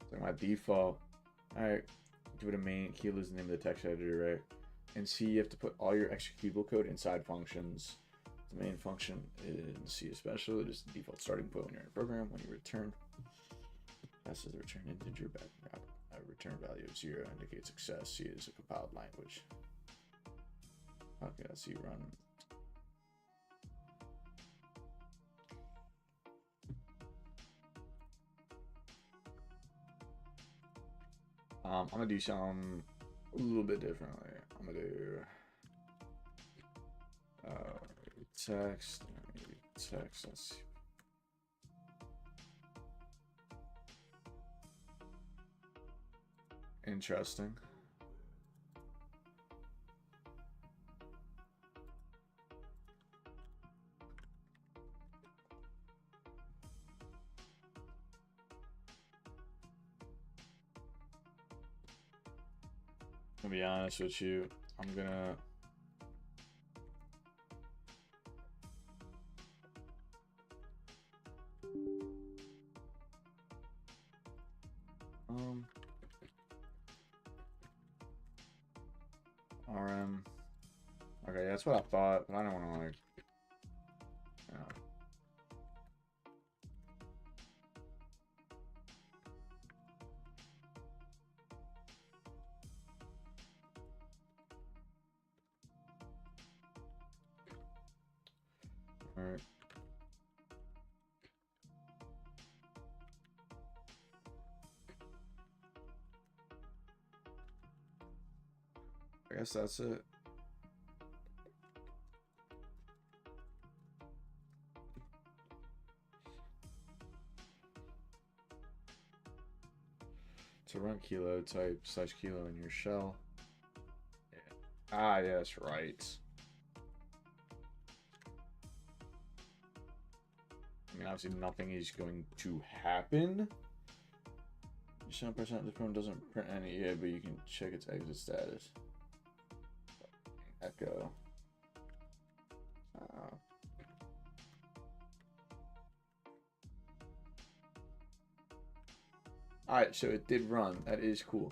So my default. All right. Give it a main. Kilo is the name of the text editor, right? And C, you have to put all your executable code inside functions. The main function in C especially, it is the default starting point when you're in a program. When you return, passes the return integer back. A return value of 0 indicates success. C is a compiled language. Okay, let's see run. I'm gonna do some a little bit differently. I'm gonna do text. Text. Let's see. Interesting. To be honest with you, I'm gonna RM. Okay, that's what I thought, but I don't want to like. You know. All right. I guess that's it. To run kilo, type /kilo in your shell. Yeah. Yeah, that's right. I mean, obviously nothing is going to happen. 7% of the program doesn't print any yet, but you can check its exit status. Echo. Alright, so it did run. That is cool.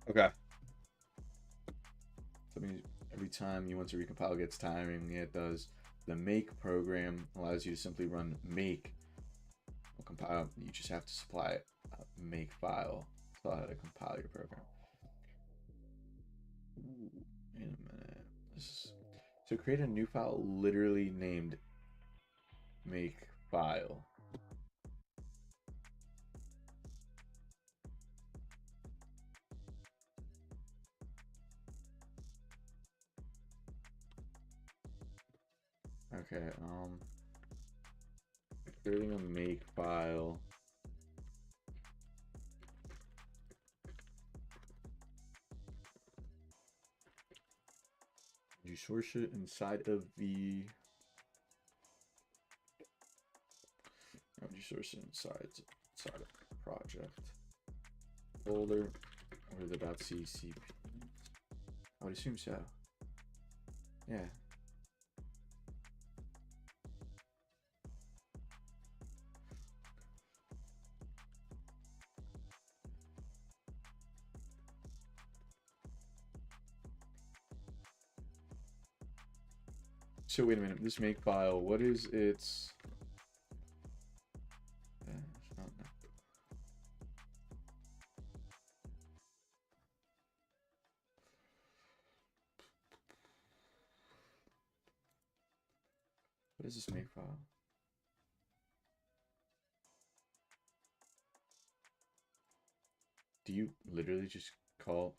Okay. So that means every time you want to recompile gets timing, yeah, it does. The make program allows you to simply run make. Will compile. You just have to supply a make file. Tell how to compile your program. Ooh, wait a minute. So create a new file literally named make file. Okay, creating a make file. You source it inside of the. How would you source it inside of the project folder or the .ccp? I would assume so. Yeah. So wait a minute, this make file, what is its what is this make file? Do you literally just call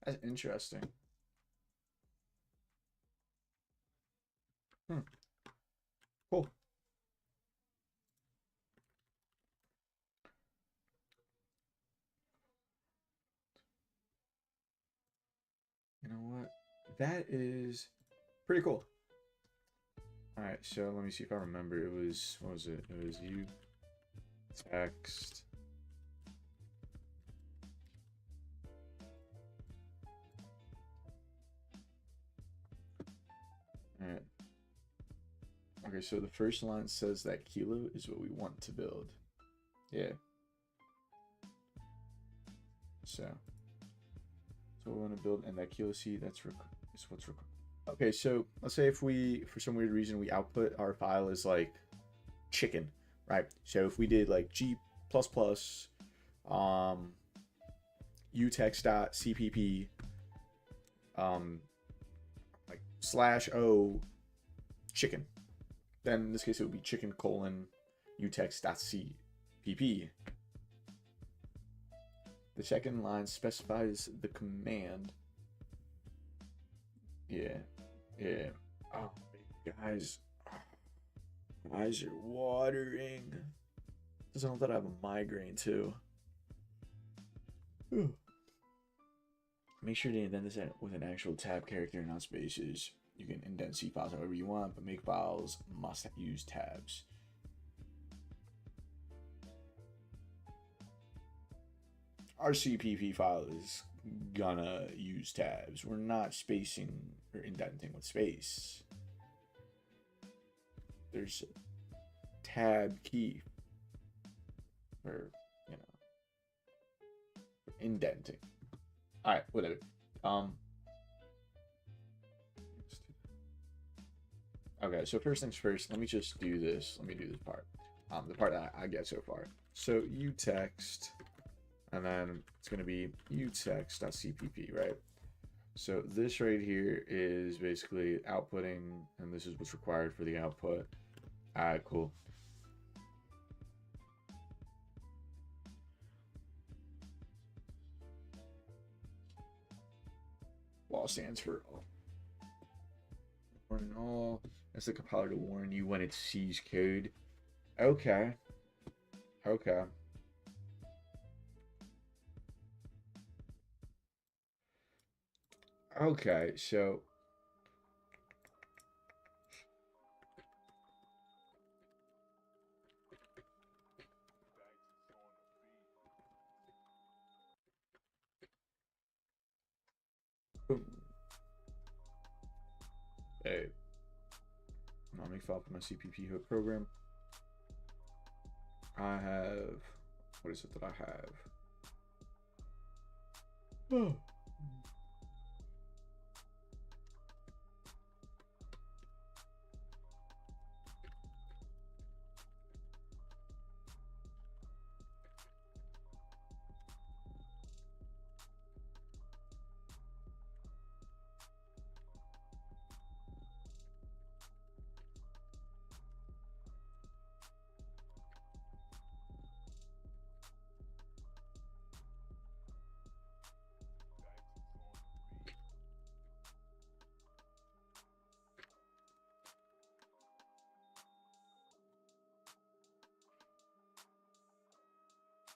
That's interesting. Cool. You know what? That is pretty cool. All right, so let me see if I remember. It was, what was it? It was you text. All right. Okay, so the first line says that kilo is what we want to build. Yeah. So we want to build, and that kilo C, is what's required. Okay, so let's say if we, for some weird reason, we output our file as like chicken, right? So if we did like G++, utext.cpp, like /o chicken, then in this case it would be chicken : utext.cpp. The second line specifies the command. Yeah. Oh, guys, my eyes are watering. Doesn't help that I have a migraine too. Make sure to indent this with an actual tab character, not spaces. You can indent C files however you want, but make files must use tabs. Our CPP file is gonna use tabs. We're not spacing or indenting with space. There's a tab key for, you know, for indenting. All right, whatever. Okay, so first things first, let me just do this. Let me do this part. The part that I get so far. So utext, and then it's going to be utext.cpp, right? So this right here is basically outputting, and this is what's required for the output. All right, cool. WAL stands for warn all. That's the compiler to warn you when it sees code. Okay. Okay. Okay, so hey, I'll make file for my CPP hook program. I have, what is it that I have? Oh.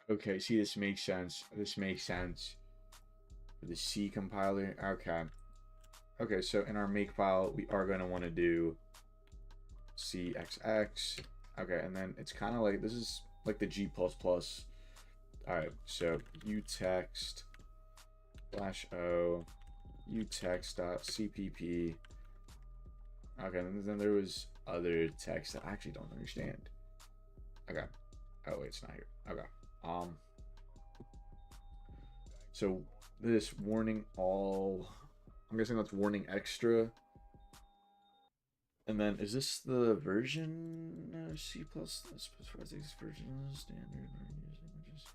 Okay, see, this makes sense. This makes sense. For the C compiler. Okay. Okay, so in our makefile, we are going to want to do CXX. Okay, and then it's kind of like, this is like the G++. Alright, so utext /o utext.cpp. Okay, and then there was other text that I actually don't understand. Okay. Oh wait, it's not here. Okay. So this warning all, I'm guessing that's warning extra. And then is this the version C plus specifies this version standard using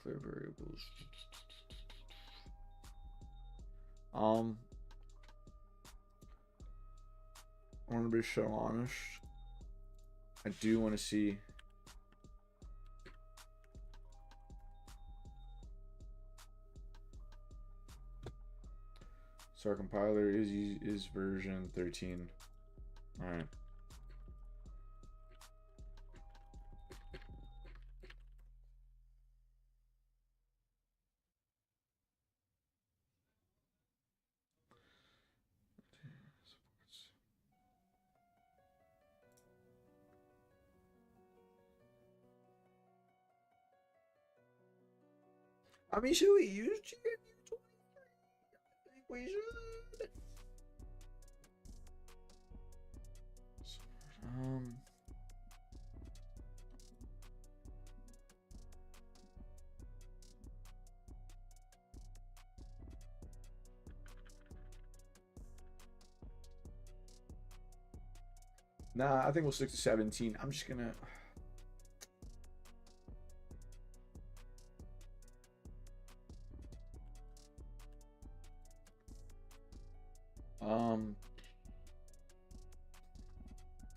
clear variables. I want to be so honest. I do want to see. So our compiler is version 13. All right. I mean, should we use GNU 23? I think we should. Nah, I think we'll stick to 17. I'm just gonna.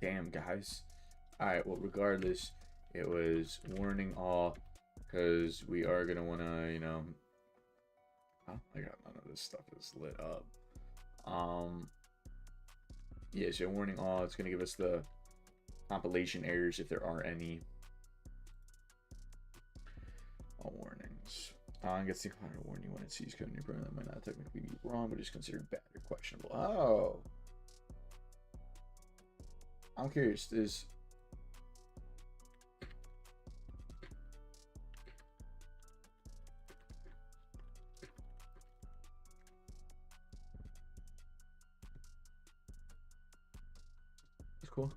Damn, guys. Alright, well, regardless, it was warning all, because we are gonna wanna, you know. Oh, I got none of this stuff is lit up. Yeah, so warning all, it's gonna give us the compilation errors if there are any. All warnings. I guess the client will warn you when it sees code in your program that might not technically be wrong, but is considered bad or questionable. Oh. I'm curious, is that's cool.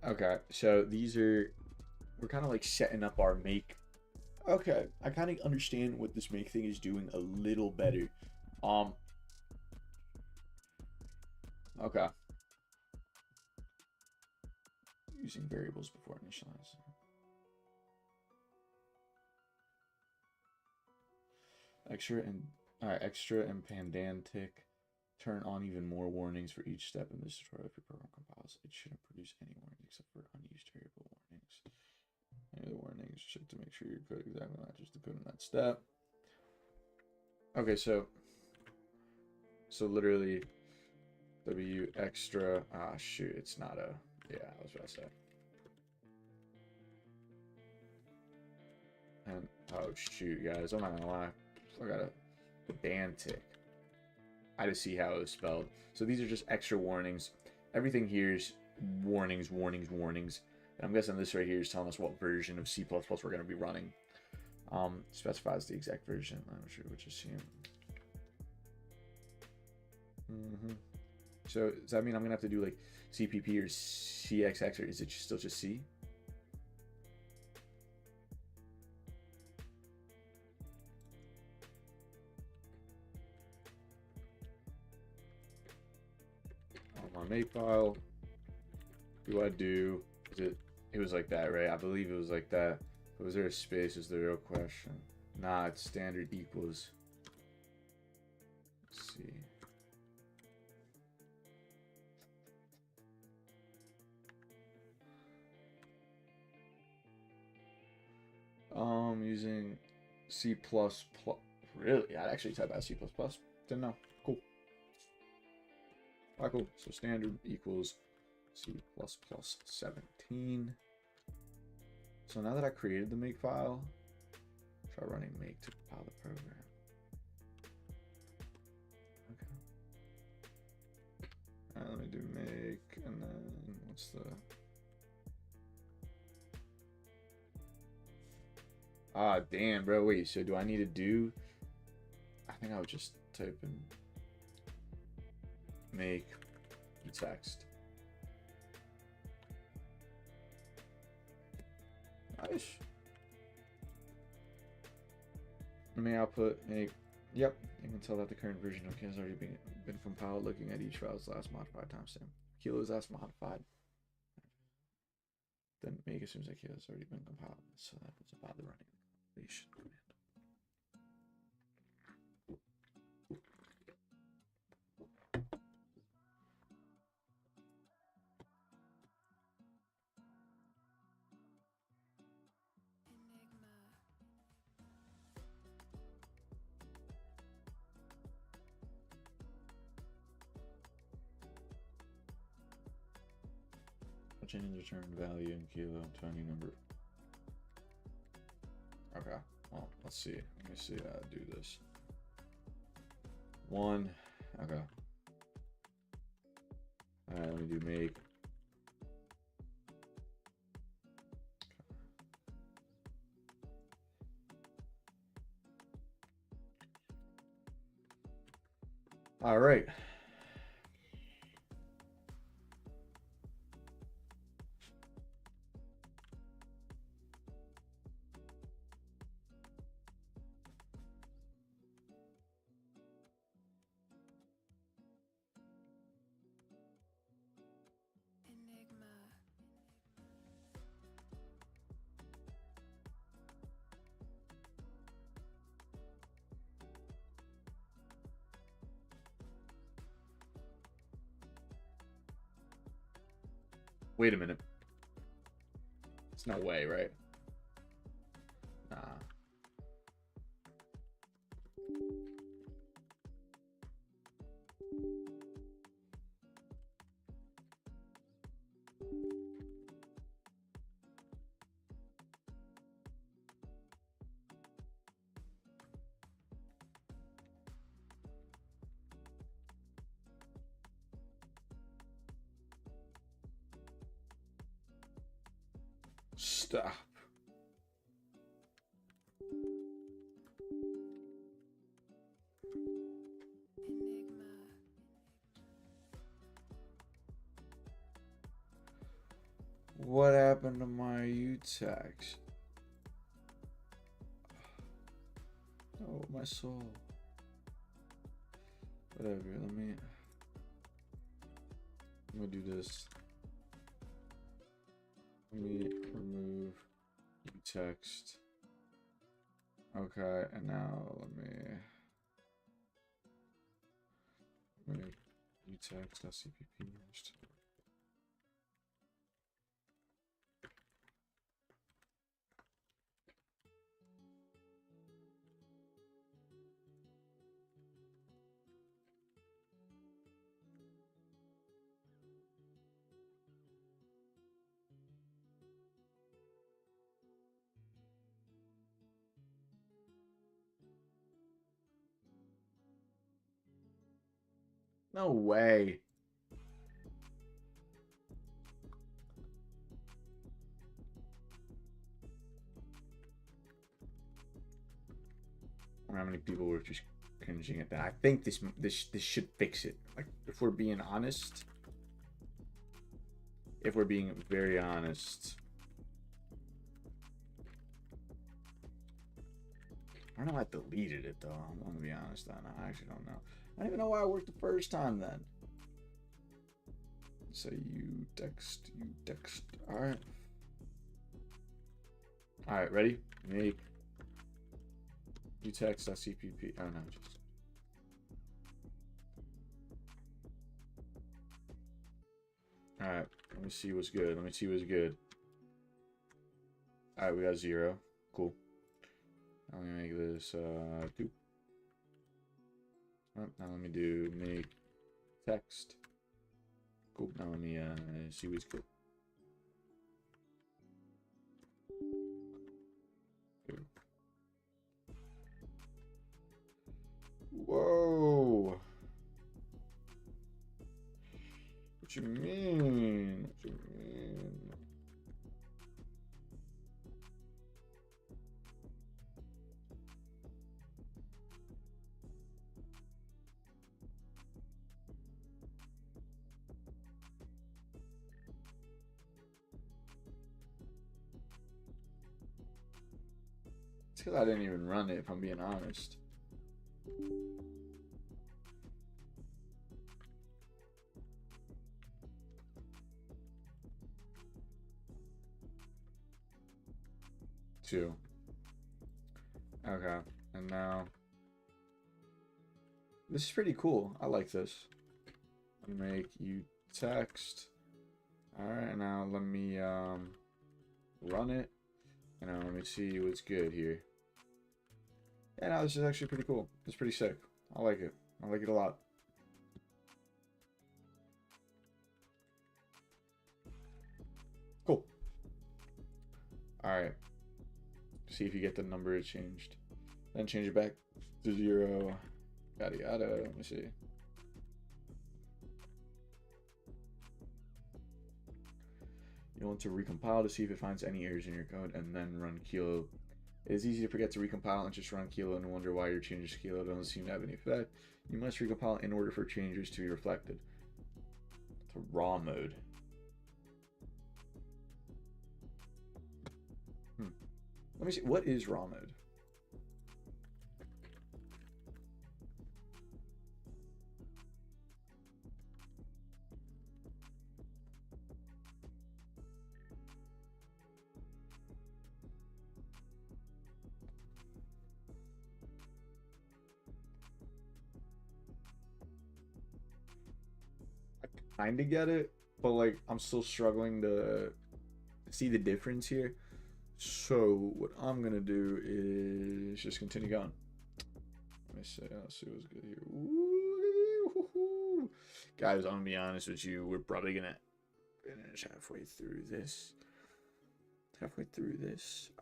Okay, so these are, we're kind of like setting up our make. Okay, I kind of understand what this make thing is doing a little better. Okay. Using variables before initializing. Extra and pandantic. Turn on even more warnings for each step in this tutorial. If your program compiles, it shouldn't produce any warnings except for unused variable warnings. Any of the warnings, check to make sure your code exactly matches the code in that step. Okay, so literally W extra. Ah, shoot, it's not a. Yeah, I was about to say. And oh shoot, guys, I'm not gonna lie, I got a pedantic. I just see how it was spelled. So these are just extra warnings. Everything here is warnings, warnings, warnings. And I'm guessing this right here is telling us what version of C++ we're going to be running. Specifies the exact version. I'm not sure which is C. So does that mean I'm going to have to do like CPP or CXX, or is it still just C? On my makefile, do I do, is it was like that, right? I believe it was like that. But was there a space is the real question. Nah, it's standard equals. Let's see. Using C++. Really? I'd actually type out C++. Didn't know. Cool. Alright, cool. So standard equals C++ 17. So now that I created the make file, try running make to compile the program. Okay. Alright, let me do make, and then what's the... Ah, damn, bro. Wait, so do I need to do... I think I would just type in make text. Nice. Let me output make. Yep, you can tell that the current version of Kilo has already been compiled looking at each file's last modified timestamp. Kilo's last modified. Then make assumes that Kilo has already been compiled. So that was about the running compilation command. Change return value in Kilo to any number. Okay, well, let's see. Let me see how to do this. 1. Okay. Alright, let me do make. Alright. Wait a minute. It's no way, right? Nah. Stop. What happened to my UTAX? Oh, my soul. Whatever, let me do this. Let me remove UText. Okay, and now let me UText.cpp. No way. I don't know how many people were just cringing at that. I think this should fix it. Like, if we're being honest, if we're being very honest, I don't know. I deleted it though. I'm gonna be honest. I actually don't know. I don't even know why it worked the first time then. Say you text. All right. All right. Ready? Make utext.cpp. Oh no. Just. All right. Let me see what's good. All right. We got 0. Cool. I'm gonna make this 2. Oh, now let me do make text. Cool. Now let me see what's cool. Whoa. What you mean? What you mean? It's because I didn't even run it, if I'm being honest. Two. Okay, and now this is pretty cool. I like this. Make you text. All right, now let me run it, and now let me see what's good here. Yeah, no, this is actually pretty cool. It's pretty sick. I like it. I like it a lot. Cool. All right. See if you get the number it changed. Then change it back to 0. Yada yada. Let me see. You want to recompile to see if it finds any errors in your code, and then run kilo. It is easy to forget to recompile and just run kilo and wonder why your changes to kilo don't seem to have any effect. You must recompile in order for changes to be reflected. To raw mode. Let me see. What is raw mode? I kind of get it, but like I'm still struggling to see the difference here. So what I'm gonna do is just continue going. Let me see. Let's see what's good here. Ooh, guys, I'm gonna be honest with you. We're probably gonna finish halfway through this.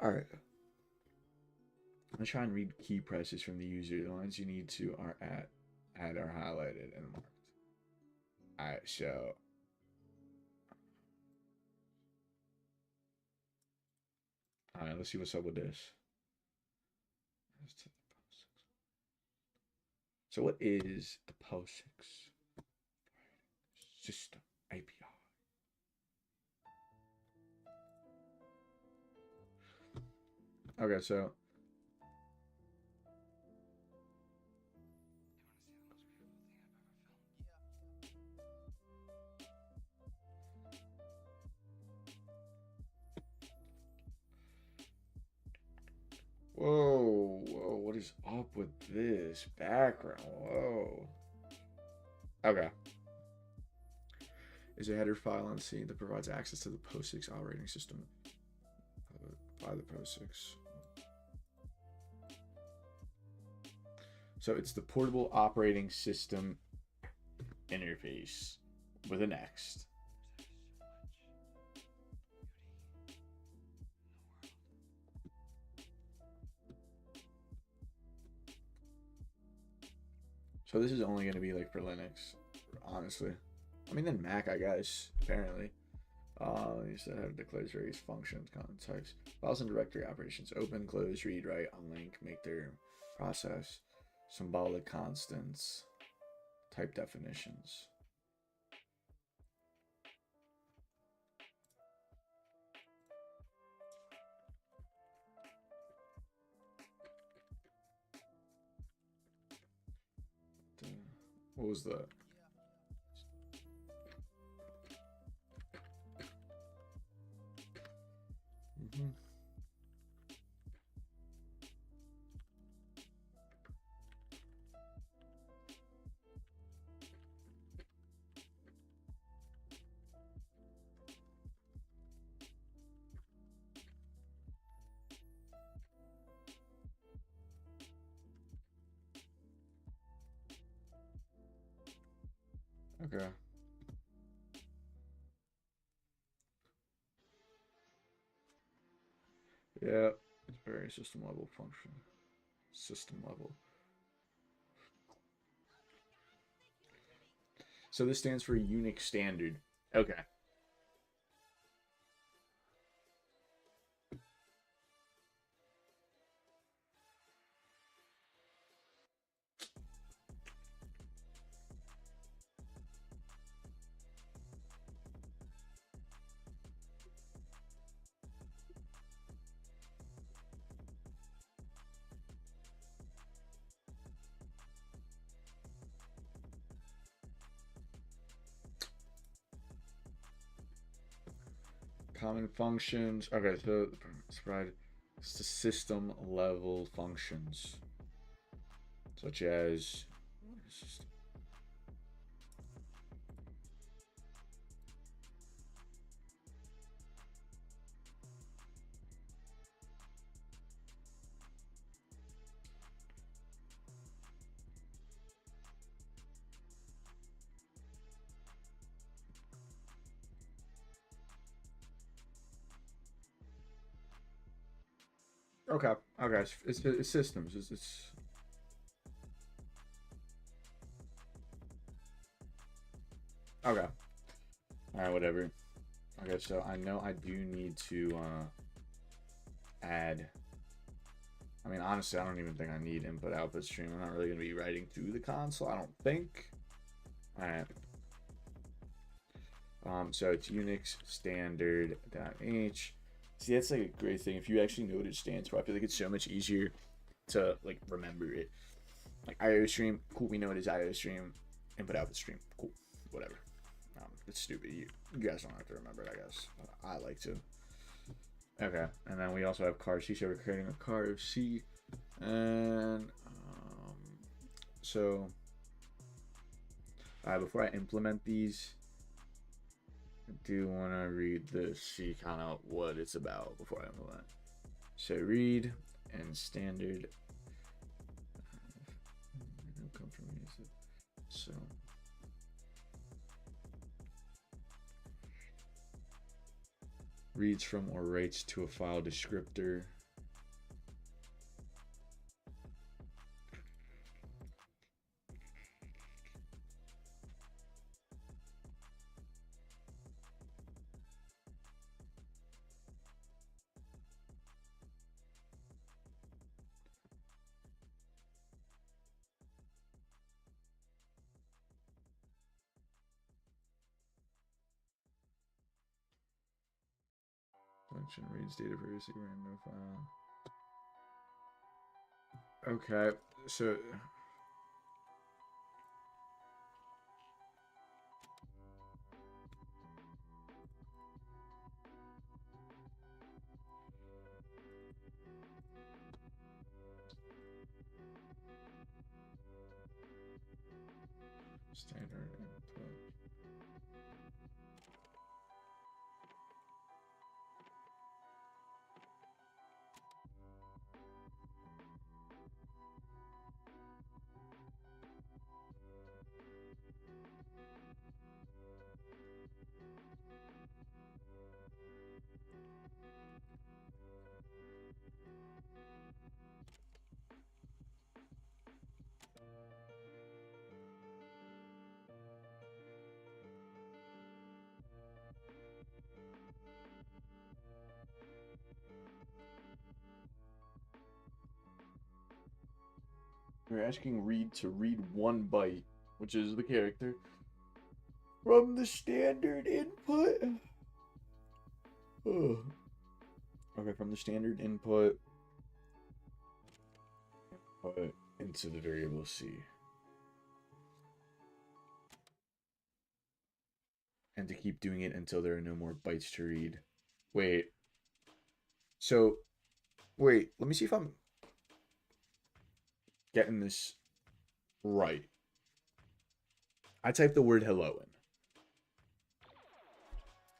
All right. I'm gonna try and read key presses from the user. The lines you need to are add are highlighted and marked. All right, so. All right, let's see what's up with this. So what is the POSIX system API? Okay, so whoa, what is up with this background? Whoa. Okay. Is a header file on C that provides access to the POSIX operating system by the POSIX. So it's the portable operating system interface with an X. So this is only going to be like for Linux, honestly. I mean, then Mac, I guess, apparently. You said how to declare various functions, content types, files and directory operations, open, close, read, write, unlink, make their process, symbolic constants, type definitions. What was that? Okay. Yeah, it's very system level function. System level. So this stands for Unix standard. Okay. Common functions. Okay, so provide system level functions, such as. Okay, okay, it's systems. It's okay. All right, whatever. Okay, so I know I do need to add. I mean, honestly, I don't even think I need input output stream. I'm not really gonna be writing through the console. I don't think. All right. So it's Unix standard.h. See, that's like a great thing. If you actually know what it stands for, I feel like it's so much easier to like remember it. Like IO stream, cool. We know it is IO stream. Input output stream, cool. Whatever. It's stupid. You guys don't have to remember it, I guess. I like to. Okay, and then we also have car C. So we're creating a car of C, and so before I implement these, I do want to read this, see kind of what it's about before I implement. So read and standard. Come from here, so. Reads from or writes to a file descriptor. Function reads data previously random file. Okay, so standard input. We're asking read to read 1 byte, which is the character, from the standard input. Ugh. Okay, from the standard input into the variable C. And to keep doing it until there are no more bytes to read. Wait. So, wait, let me see if I'm getting this right. I typed the word hello in.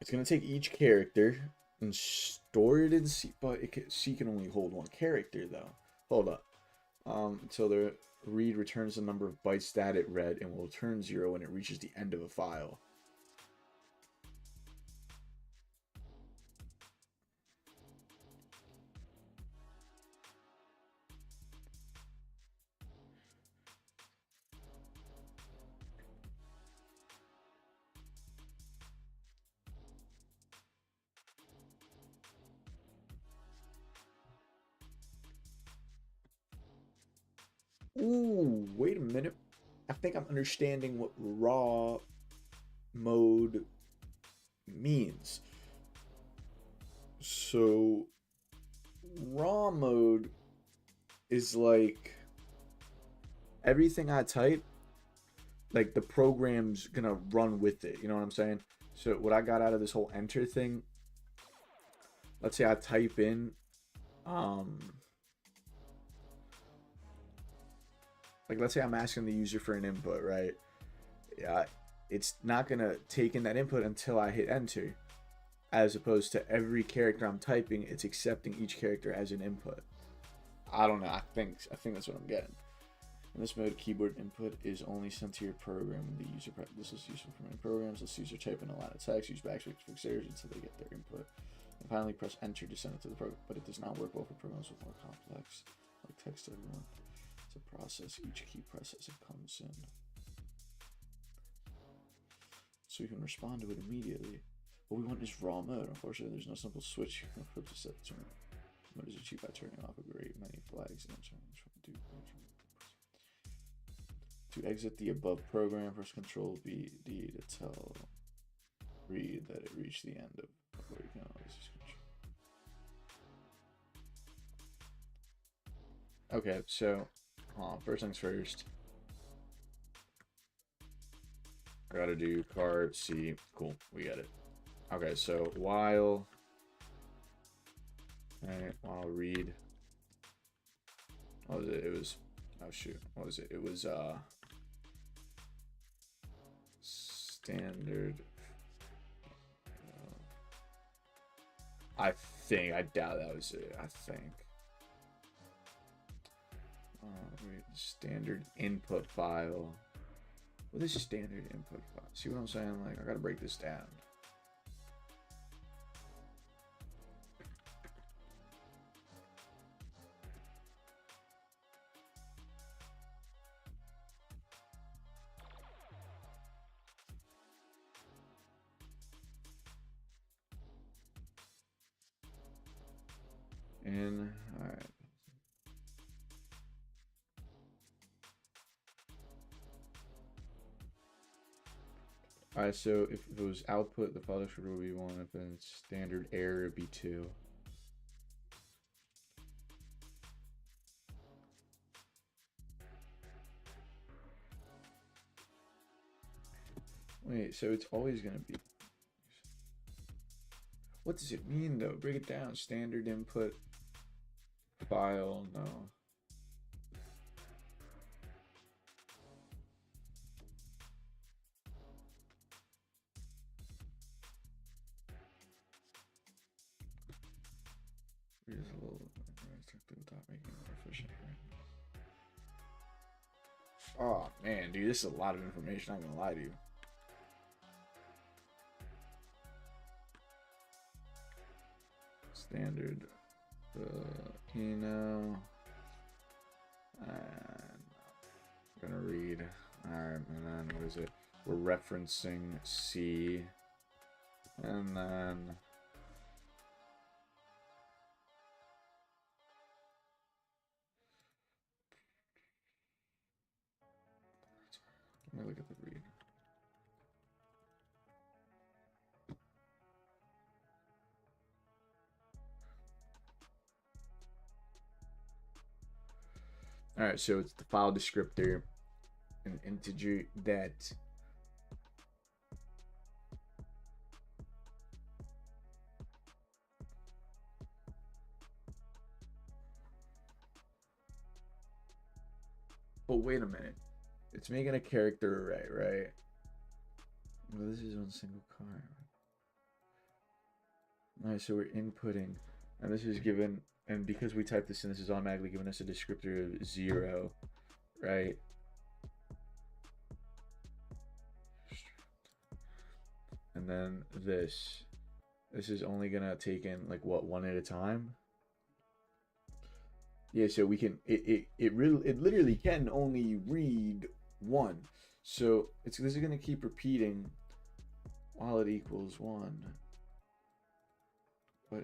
It's going to take each character and store it in C, but C can only hold 1 character, though. Hold up. Until there read returns the number of bytes that it read and will return 0 when it reaches the end of a file. Ooh, wait a minute. I think I'm understanding what raw mode means. So, raw mode is like everything I type, like the program's gonna run with it. You know what I'm saying? So, what I got out of this whole enter thing, let's say I type in, um, like let's say I'm asking the user for an input, right? Yeah, it's not gonna take in that input until I hit enter, as opposed to every character I'm typing, it's accepting each character as an input. I don't know. I think that's what I'm getting. In this mode, keyboard input is only sent to your program when the user. This is useful for many programs. Let's user type in a line of text, use backspace to fix errors until they get their input, and finally press enter to send it to the program. But it does not work well for programs with more complex, like text everyone. It's a process. Each key press as it comes in, so you can respond to it immediately. What we want is raw mode. Unfortunately, there's no simple switch you can flip to set the turn. Mode is achieved by turning off a great many flags and turning. To exit the above program, press Control V D to tell read that it reached the end of where you can always Okay, so first things first. I gotta do car C. Cool, we got it. Okay, so while read. What was it? It was oh shoot. What was it? It was standard. I think I doubt that was it. I think. Standard input file. What is standard input file? See what I'm saying? Like I gotta break this down. And all right. Alright, so if it was output, the file descriptor would be 1. If it's standard error, it'd be 2. Wait, so it's always going to be... What does it mean, though? Break it down. Standard input file, no. Here's a little without making it more efficient, right? Oh, man, dude, this is a lot of information. I'm not going to lie to you. Standard and I'm gonna read. Alright, and then what is it? We're referencing C, and then let me look at the read. Alright, so it's the file descriptor, an integer that but wait a minute. It's making a character array, right? Well, this is one single car. Alright, so we're inputting, and this is given, and because we typed this in, this is automatically giving us a descriptor of 0. right? And then this. This is only gonna take in like what, one at a time? Yeah, so we can it literally can only read one. So this is gonna keep repeating while it equals one. But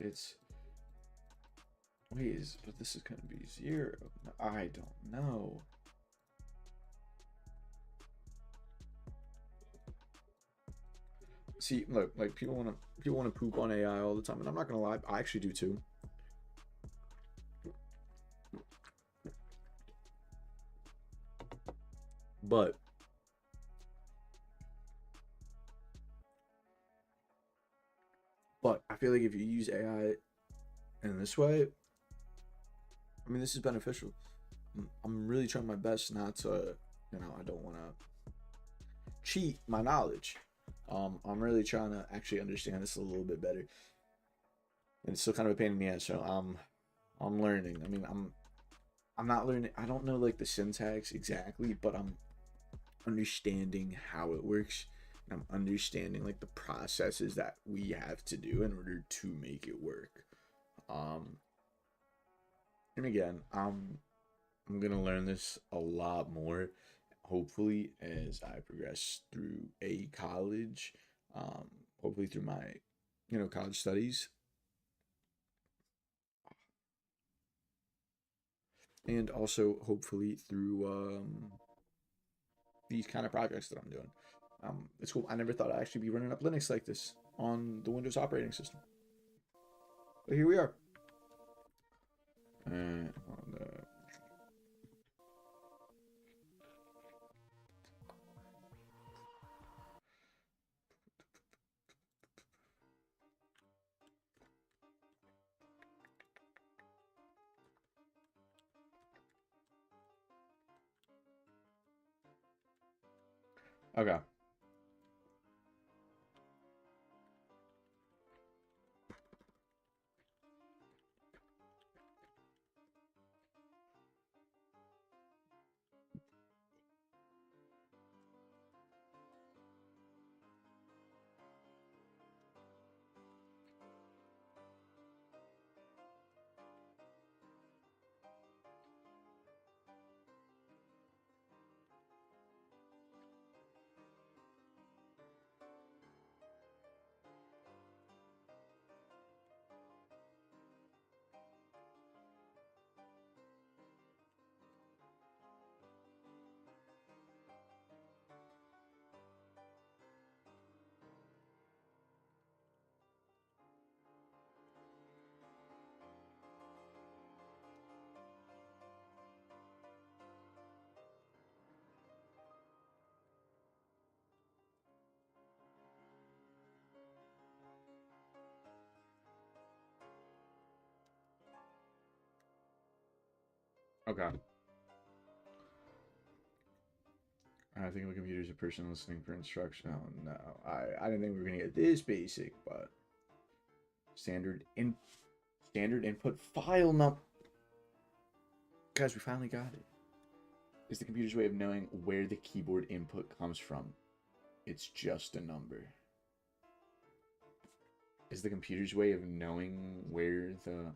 but this is gonna be 0. I don't know. See, look, like people wanna poop on AI all the time, and I'm not gonna lie, I actually do too. But I feel like if you use AI in this way, I mean, this is beneficial. I'm really trying my best not to, I don't want to cheat my knowledge. I'm really trying to actually understand this a little bit better, and it's still kind of a pain in the ass. So I'm learning. I mean, I'm not learning. I don't know like the syntax exactly, but I'm understanding how it works. And I'm understanding like the processes that we have to do in order to make it work. Um, and again, I'm gonna learn this a lot more, hopefully, as I progress through a college. Um, hopefully through my, college studies, and also hopefully through these kind of projects that I'm doing. It's cool. I never thought I'd actually be running up Linux like this on the Windows operating system, but here we are. On the Okay. Okay. I think the computer's a person listening for instruction. Oh no, I didn't think we were gonna get this basic, but standard in standard input file num. Guys, we finally got it. Is the computer's way of knowing where the keyboard input comes from. It's just a number. Is the computer's way of knowing where the...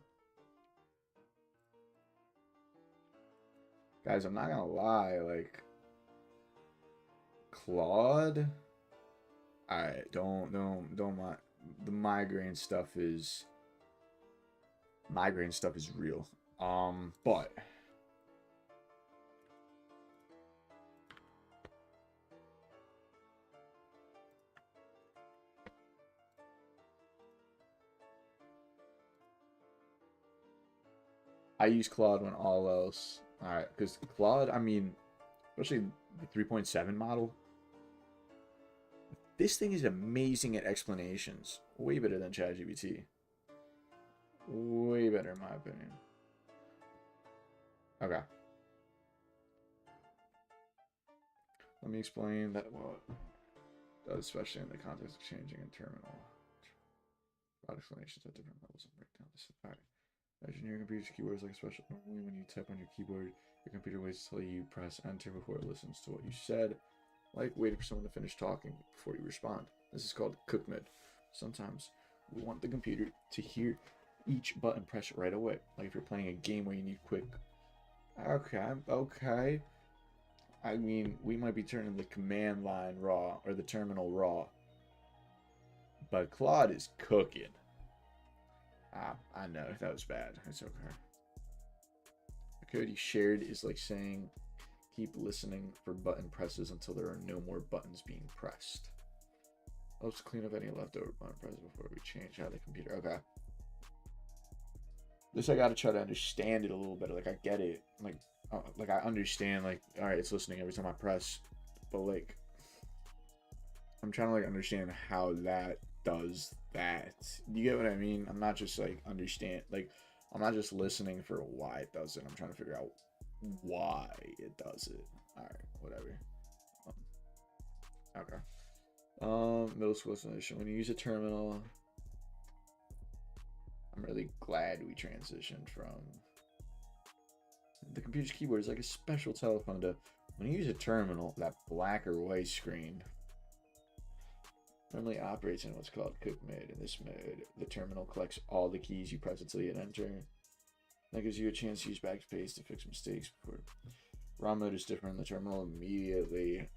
Guys, I'm not gonna lie, like... Claude? Alright, don't mind. The migraine stuff is... Migraine stuff is real. But... I use Claude when all else. Alright, because Claude, I mean, especially the 3.7 model, this thing is amazing at explanations. Way better than ChatGPT. Way better, in my opinion. Okay. Let me explain that what does, especially in the context of changing a terminal. About explanations at different levels of breakdown. This is alright. Engineering computers keywords like a special. Normally, when you type on your keyboard, The computer waits till you press enter before it listens to what you said, like waiting for someone to finish talking before you respond. This is called cook mode. Sometimes we want the computer to hear each button press right away, like if you're playing a game where you need quick. Okay. I mean, we might be turning the command line raw, or the terminal raw, but Claude is cooking. I know, that was bad. It's okay. The code he shared is like saying, keep listening for button presses until there are no more buttons being pressed. Let's clean up any leftover button presses before we change how the computer. Okay. This I gotta try to understand it a little better. Like, I get it. Like I understand, like, all right, it's listening every time I press, but like, I'm trying to like understand how that does that. You get what I mean? I'm not just like I'm not just listening for why it does it. I'm trying to figure out why it does it. All right, whatever. Okay. Middle school explanation. When you use a terminal, I'm really glad we transitioned from the computer's keyboard is like a special telephone to when you use a terminal, that black or white screen normally operates in what's called cook mode. In this mode, the terminal collects all the keys you press until you hit enter. That gives you a chance to use backspace to fix mistakes before. ROM mode is different. The terminal immediately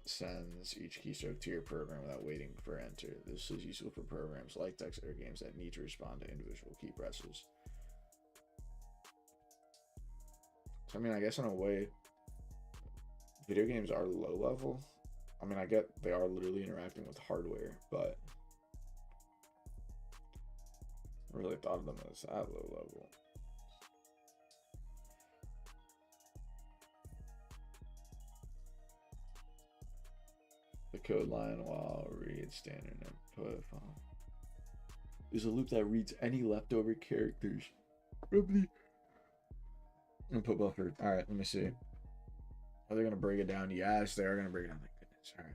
sends each keystroke to your program without waiting for enter. This is useful for programs like text editor games that need to respond to individual key presses. So, I mean, I guess in a way, video games are low level. I mean, I get they are literally interacting with hardware, but I really thought of them as that low level. The code line while read standard input file is a loop that reads any leftover characters from the input buffer. All right, let me see. Are they gonna break it down? Yes, they are gonna break it down. Thank goodness. All right.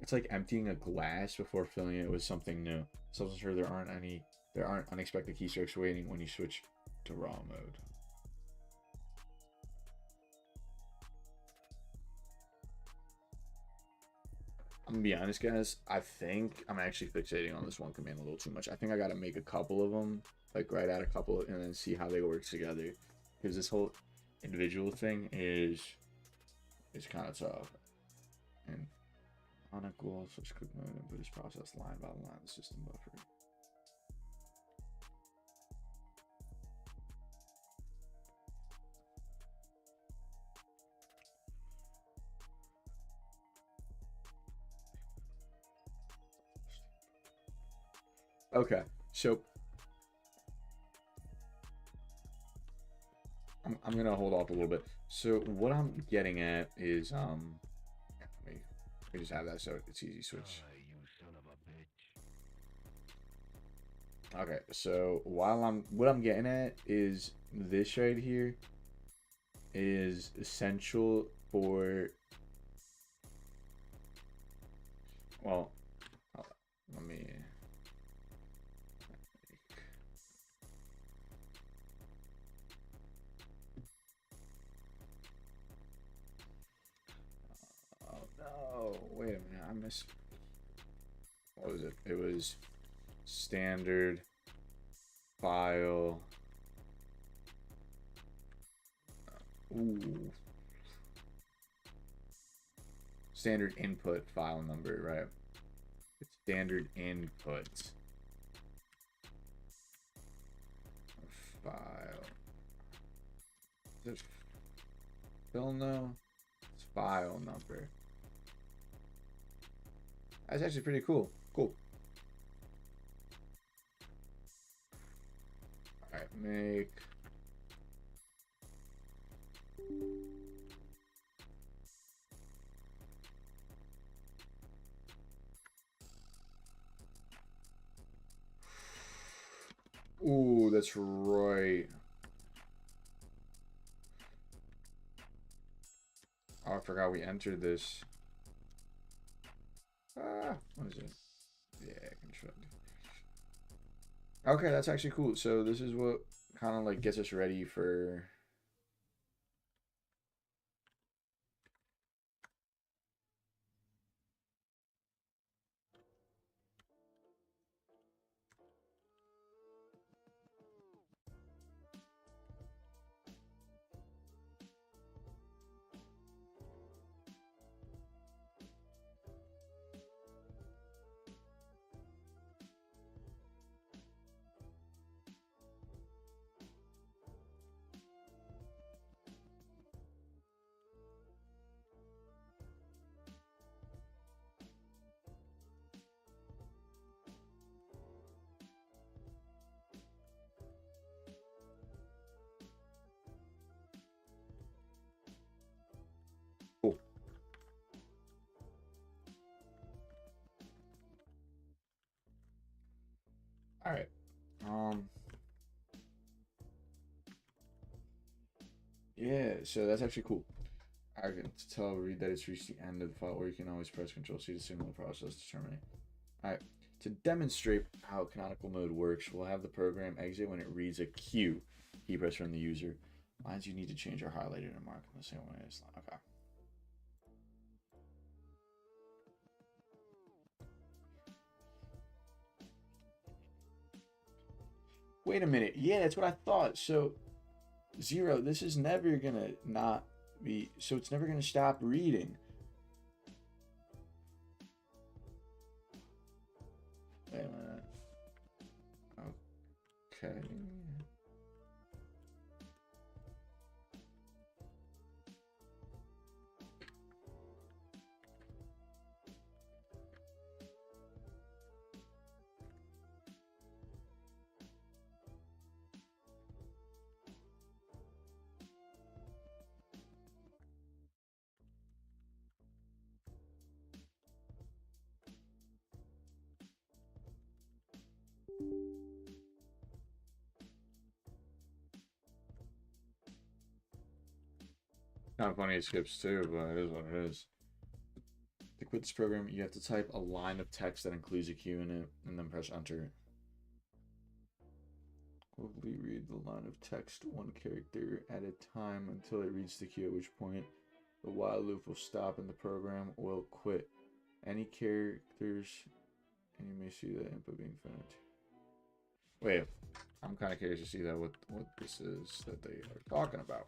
It's like emptying a glass before filling it with something new. So I'm sure there aren't unexpected keystrokes waiting when you switch to raw mode. I'm gonna be honest, guys. I think I'm actually fixating on this one command a little too much. I think I gotta make a couple of them, like write out a couple, and then see how they work together. Because this whole individual thing is kind of tough. And unequal switch cook mode and put this process line by line the system buffer. Okay, so I'm gonna hold off a little bit. So what I'm getting at is let me just have that so it's easy switch. You son of a bitch. Okay, so what I'm getting at is this right here is essential for, well, let me oh no, wait a minute, I missed, what was it? It was standard file. Ooh. Standard input file number, right? It's standard input file. Is it film though? It's file number. That's actually pretty cool. Cool. All right, make. Ooh, that's right. Oh, I forgot we entered this. What is it? Yeah, control. Okay, that's actually cool. So this is what kind of like gets us ready for. Cool. All right. Um. Yeah. So that's actually cool. I can tell read that it's reached the end of the file, or you can always press Control C to signal the process to terminate. All right. To demonstrate how canonical mode works, we'll have the program exit when it reads a cue key press from the user. Lines you need to change are highlighted and marked in the same way as okay. Wait a minute. Yeah, that's what I thought. So 0, this is never gonna not be. So it's never gonna stop reading. Wait a minute. Okay. Kind of funny it skips too, but it is what it is. To quit this program, you have to type a line of text that includes a cue in it, and then press enter. Quickly read the line of text one character at a time until it reads the cue, at which point the while loop will stop and the program will quit. Any characters, and you may see the input being finished. Wait, I'm kind of curious to see that what this is that they are talking about.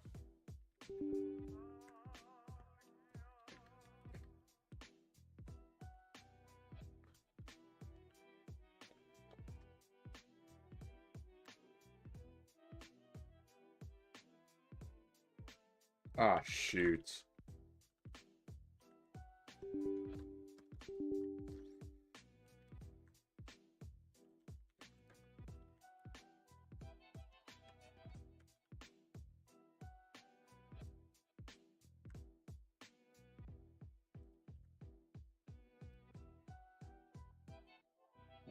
Ah, shoot.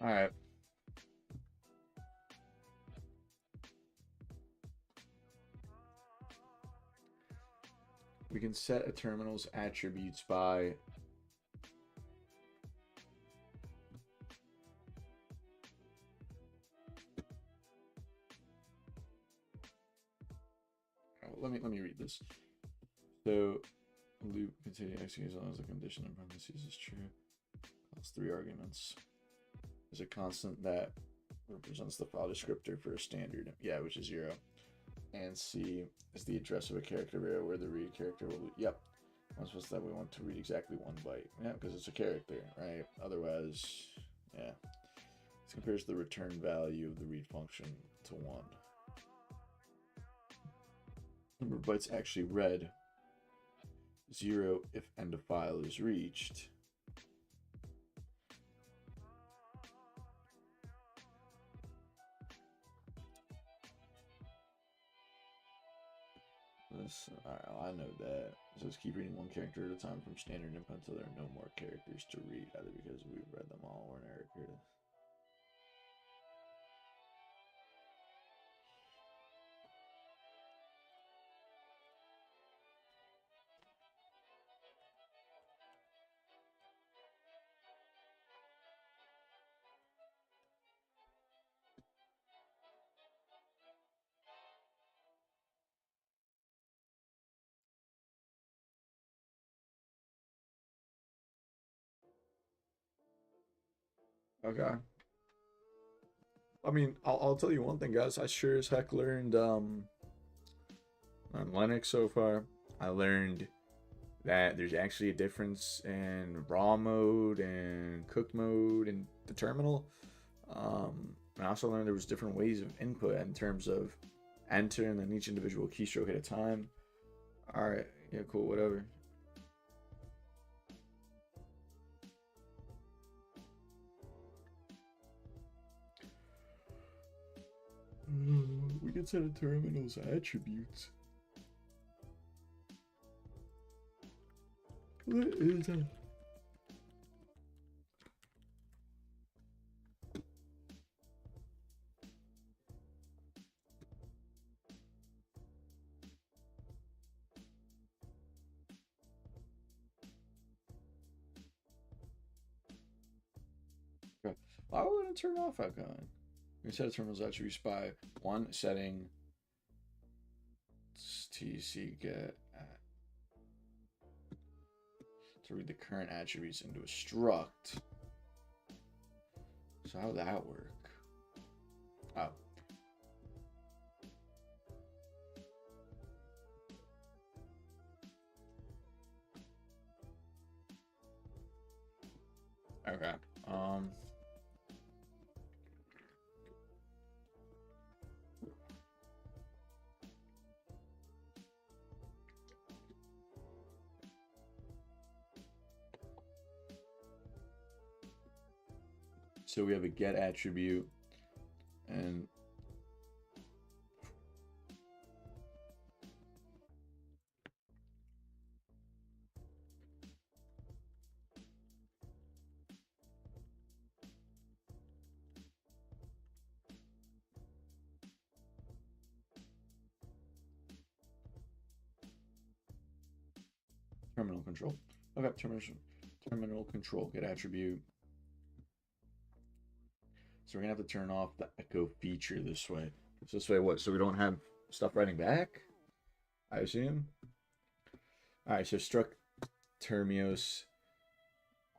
All right. We can set a terminal's attributes by let me read this. So loop continue executing as long as the condition in parentheses is true. That's 3 arguments. There's a constant that represents the file descriptor for a standard, yeah, which is 0. And C is the address of a character array where the read character will be. Yep. I'm supposed to that we want to read exactly 1 byte. Yeah, because it's a character, right? Otherwise, yeah. This compares the return value of the read function to 1. Number of bytes actually read 0 if end of file is reached. This, I know that. It says keep reading 1 character at a time from standard input until there are no more characters to read, either because we've read them all or an error occurred. Okay. I mean, I'll tell you one thing, guys. I sure as heck learned on Linux so far. I learned that there's actually a difference in raw mode and cooked mode in the terminal. I also learned there was different ways of input in terms of enter and then each individual keystroke at a time. All right, yeah, cool, whatever. We can set a terminal's attributes. What is that? Okay. Why would it turn off icon? We can set a terminal's attributes by one setting tc get to read the current attributes into a struct. So how would that work? Oh. Okay. So we have a get attribute and terminal control. Okay, terminal control, get attribute. So we're gonna have to turn off the echo feature this way. So this way what? So we don't have stuff writing back? I assume. Alright, so struct termios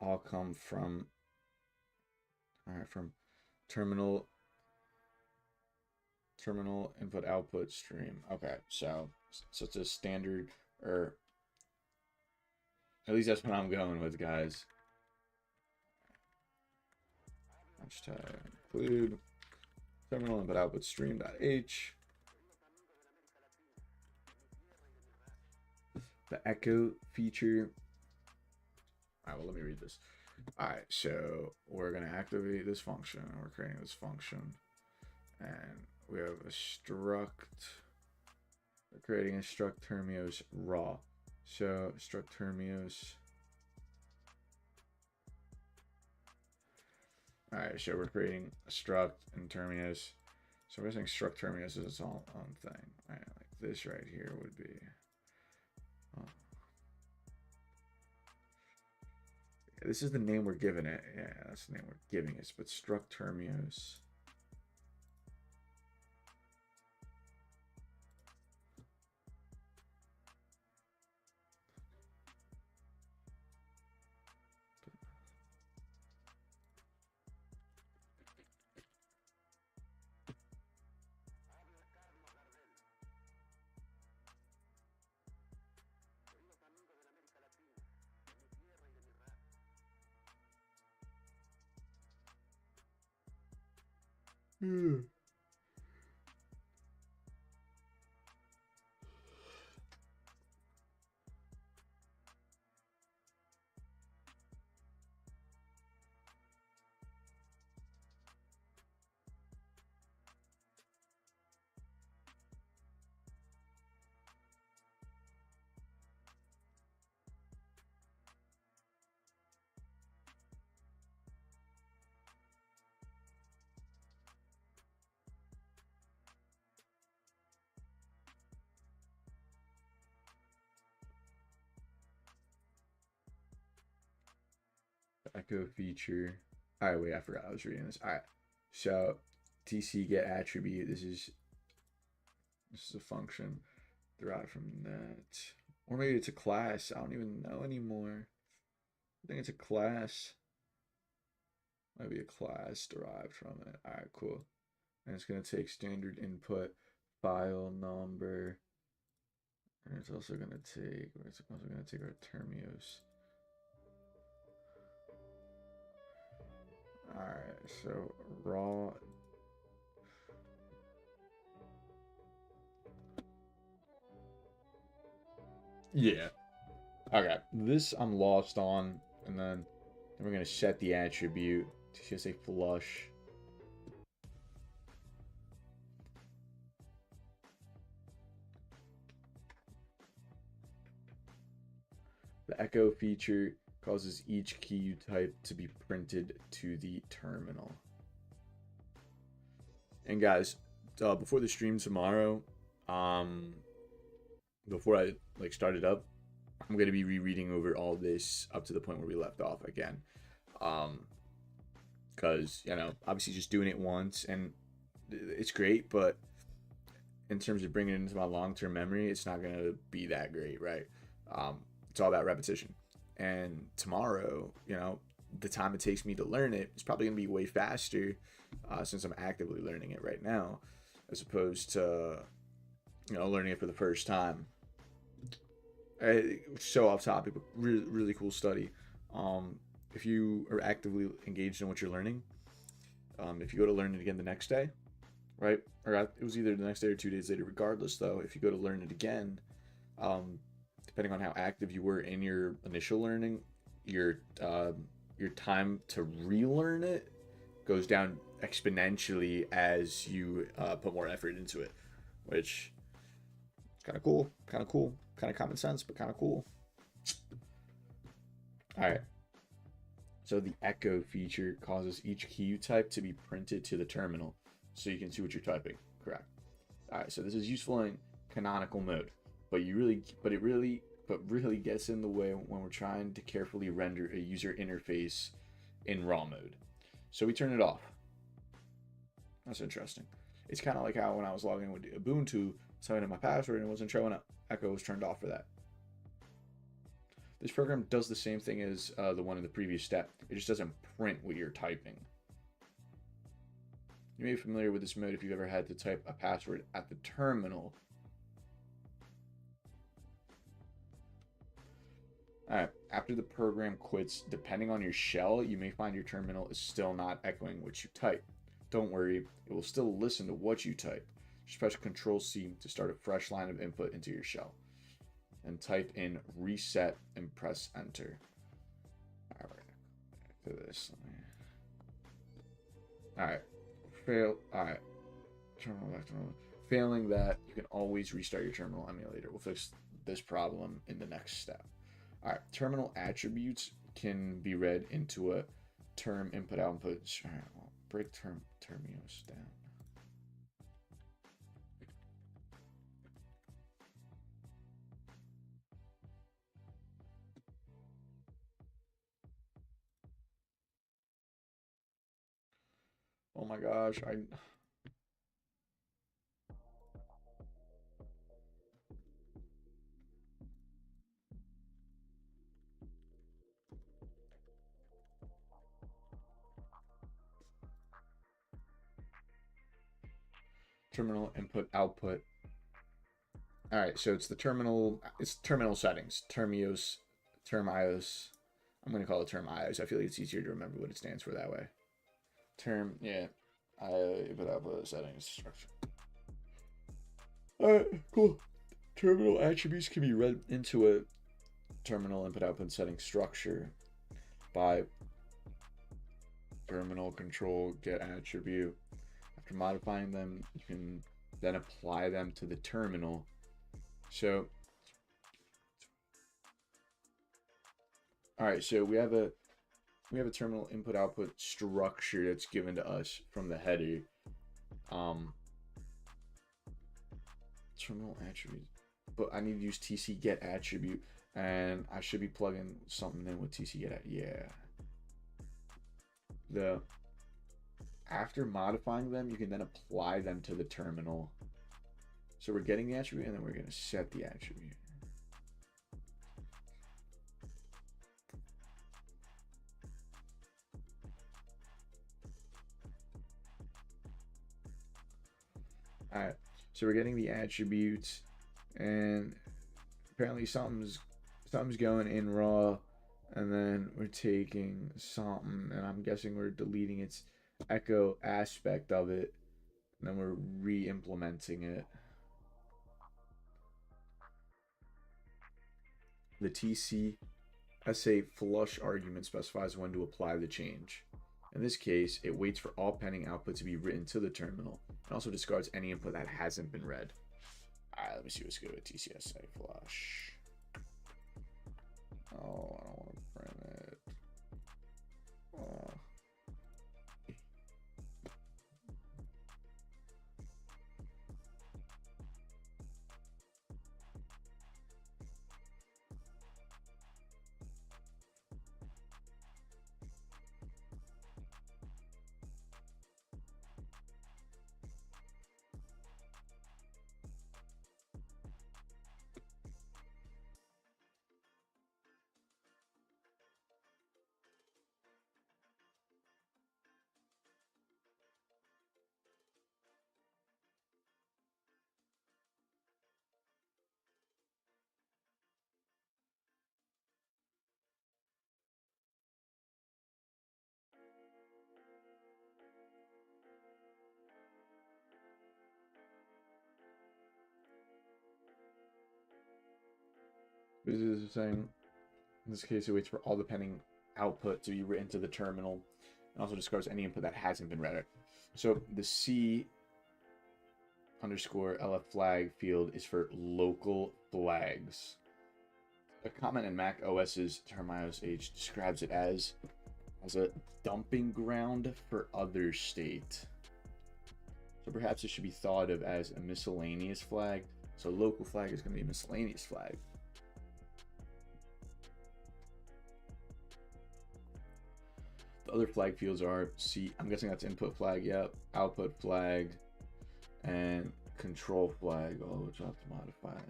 all come from from terminal input output stream. Okay, so it's a standard, or at least that's what I'm going with, guys. Hashtag include terminal input output stream.h. The echo feature. All right, well, let me read this. All right, so we're going to activate this function. We're creating this function. And we have a struct. We're creating a struct termios raw. So struct termios. All right, so we're creating a struct and terminos. So we're saying struct terminos is its own thing. All right, like this right here would be. This is the name we're giving it. Yeah, that's the name we're giving it. But struct termios. Echo feature. All right, wait, I forgot I was reading this. All right, so TC get attribute. This is a function derived from that, or maybe it's a class. I don't even know anymore. I think it's a class. Might be a class derived from it. All right, cool. And it's gonna take standard input, file number, and it's also gonna take. It's also gonna take our termios. All right, so raw. Yeah. Okay. This I'm lost on, and then we're gonna set the attribute to just say flush. The echo feature causes each key you type to be printed to the terminal. And guys, before the stream tomorrow, um, before I like started up, I'm gonna be rereading over all this up to the point where we left off again, because you know, obviously just doing it once and it's great, but in terms of bringing it into my long-term memory, it's not gonna be that great, right? It's all about repetition. And tomorrow, you know, the time it takes me to learn it is probably gonna be way faster, since I'm actively learning it right now, as opposed to learning it for the first time. So off topic, but really, really cool study. If you are actively engaged in what you're learning, if you go to learn it again the next day, right? Or it was either the next day or 2 days later. Regardless, though, if you go to learn it again, depending on how active you were in your initial learning, your time to relearn it goes down exponentially as you put more effort into it, which is kind of cool, kind of common sense, but kind of cool. All right. So the echo feature causes each key you type to be printed to the terminal, so you can see what you're typing. Correct. All right. So this is useful in canonical mode, but it really gets in the way when we're trying to carefully render a user interface in raw mode. So we turn it off. That's interesting. It's kind of like how when I was logging in with Ubuntu, typing in my password and it wasn't showing up. Echo was turned off for that. This program does the same thing as the one in the previous step. It just doesn't print what you're typing. You may be familiar with this mode if you've ever had to type a password at the terminal. Alright, after the program quits, depending on your shell, you may find your terminal is still not echoing what you type. Don't worry, it will still listen to what you type. Just press Ctrl-C to start a fresh line of input into your shell. And type in reset and press enter. Alright, back to this. Alright, alright. Terminal back to normal. Failing that, you can always restart your terminal emulator. We'll fix this problem in the next step. Alright, terminal attributes can be read into a term input output. Alright, well, break termios down. Oh my gosh, terminal input output. All right, so it's terminal settings, termios, termios. I'm going to call it termios. I feel like it's easier to remember what it stands for that way. Yeah. Input output settings structure. All right, cool. Terminal attributes can be read into a terminal input output setting structure by terminal control get attribute. After modifying them, you can then apply them to the terminal. So, all right, so we have a terminal input output structure that's given to us from the header. Terminal attribute, but I need to use tc get attribute, and I should be plugging something in with tc get. Yeah. After modifying them, you can then apply them to the terminal. So we're getting the attribute, and then we're going to set the attribute. All right, so we're getting the attributes, and apparently something's going in raw, and then we're taking something, and I'm guessing we're deleting its echo aspect of it, and then we're re-implementing it. The TCSA flush argument specifies when to apply the change. In this case, it waits for all pending output to be written to the terminal, and also discards any input that hasn't been read. Alright, let me see what's good with TCSA flush. Oh, I don't want to print it. Oh. This is saying, in this case, it waits for all the pending output to be written to the terminal, and also discards any input that hasn't been read. So the C underscore LF flag field is for local flags. A comment in Mac OS's Termios H describes it as a dumping ground for other state. So perhaps it should be thought of as a miscellaneous flag. So local flag is going to be a miscellaneous flag. The other flag fields are C. I'm guessing that's input flag. Yep. Output flag and control flag. All of which we'll have to modify.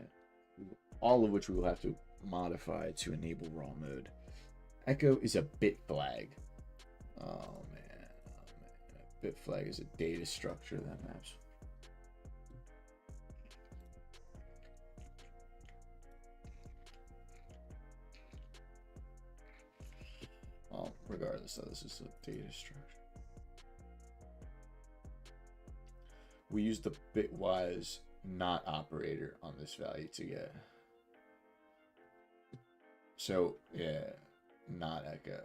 All of which we will have to modify to enable raw mode. Echo is a bit flag. Oh man. A bit flag is a data structure that maps. Well, regardless, though, this is a data structure. We use the bitwise not operator on this value to get. So yeah, not echo.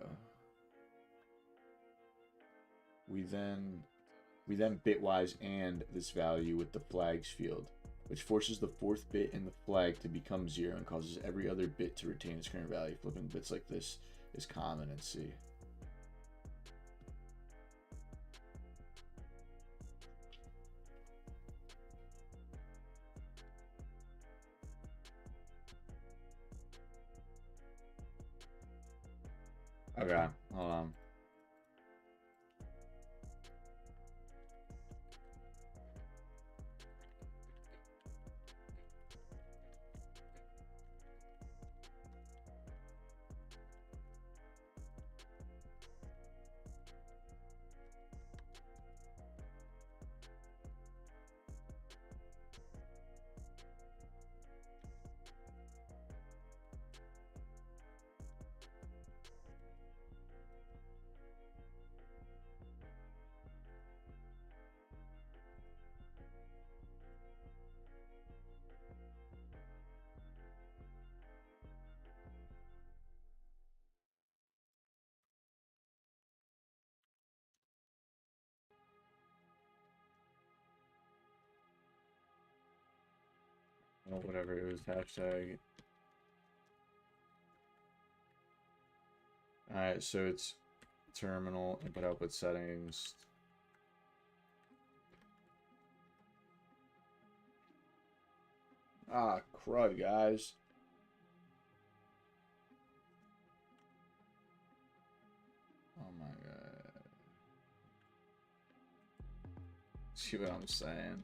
We then bitwise and this value with the flags field, which forces the fourth bit in the flag to become 0 and causes every other bit to retain its current value. Flipping bits like this is common in C. Okay, hold on. Oh, whatever it was, hashtag. Alright, so it's terminal input output settings. Ah, crud, guys. Oh my god. See what I'm saying?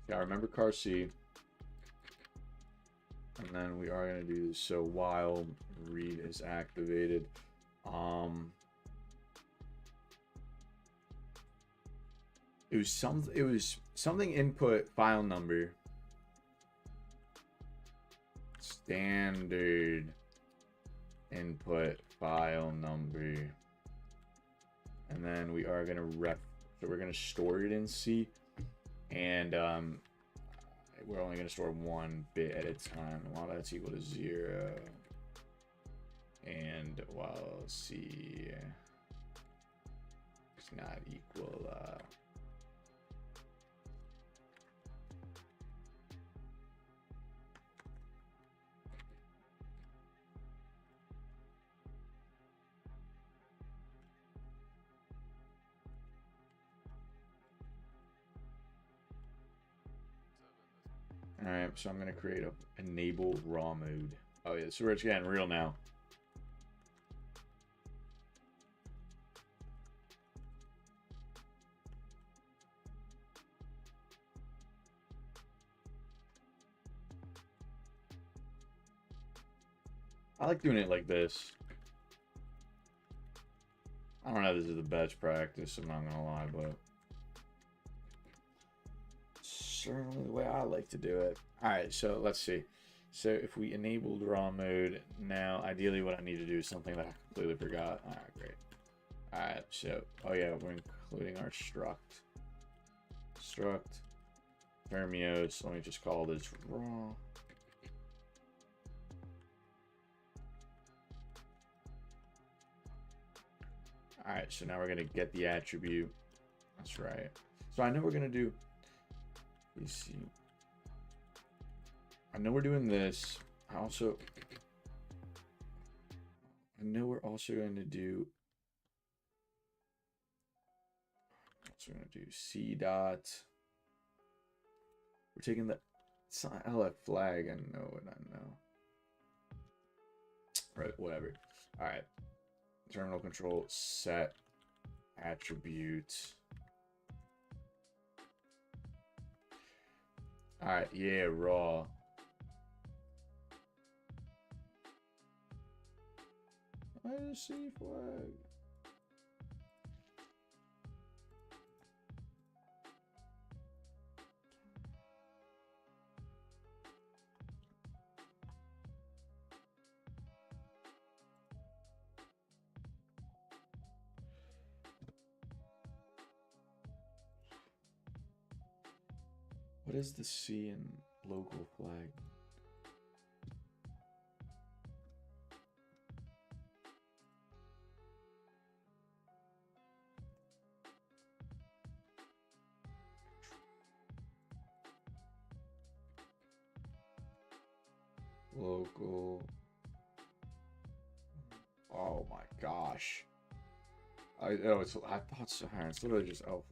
Yeah, remember car C. And then we are going to do this. So while read is activated, it was something input file number. Standard input file number. And then we are going to so we're going to store it in C. And we're only going to store 1 bit at a time. And while that's equal to 0, and while C is not equal, alright, so I'm going to create a enable raw mode. Oh yeah, so it's getting real now. I like doing it like this. I don't know if this is the best practice, I'm not going to lie, but certainly the way I like to do it. Alright, so let's see. So if we enabled raw mode, now ideally what I need to do is something that I completely forgot. Alright, great. Alright, so, oh yeah, we're including our struct. Struct. Permios, let me just call this raw. Alright, so now we're going to get the attribute. That's right. So I know we're going to do, let's see. I know we're doing this. I know we're also going to do, what's we're going to do? C dot. We're taking the, it's not LF flag. I know what I know. Right, whatever. Alright. Terminal control set attribute. Alright, yeah, raw. I see flag. What is the C in local flag? Local. Oh my gosh. I thought so. It's literally just oh.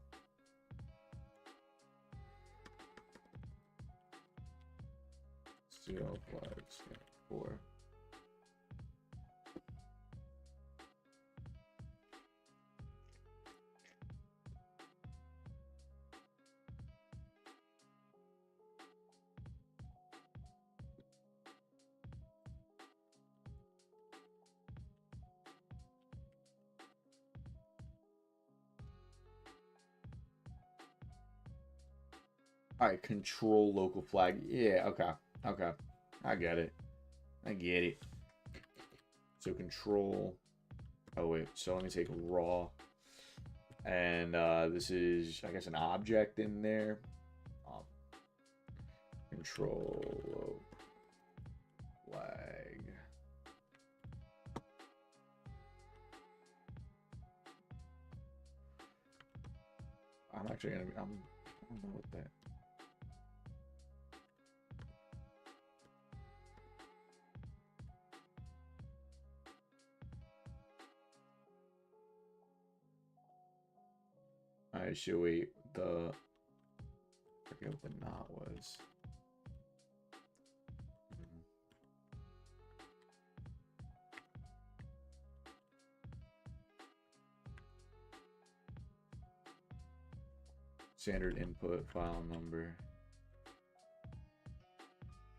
Zero flags. 4. Alright, control local flag. Yeah, okay. Okay. I get it. I get it. So control. Oh wait, so let me take raw. And this is, I guess, an object in there. Control flag. I'm actually gonna be, I don't know what that. I should wait the, I forget what the knot was. Standard input file number.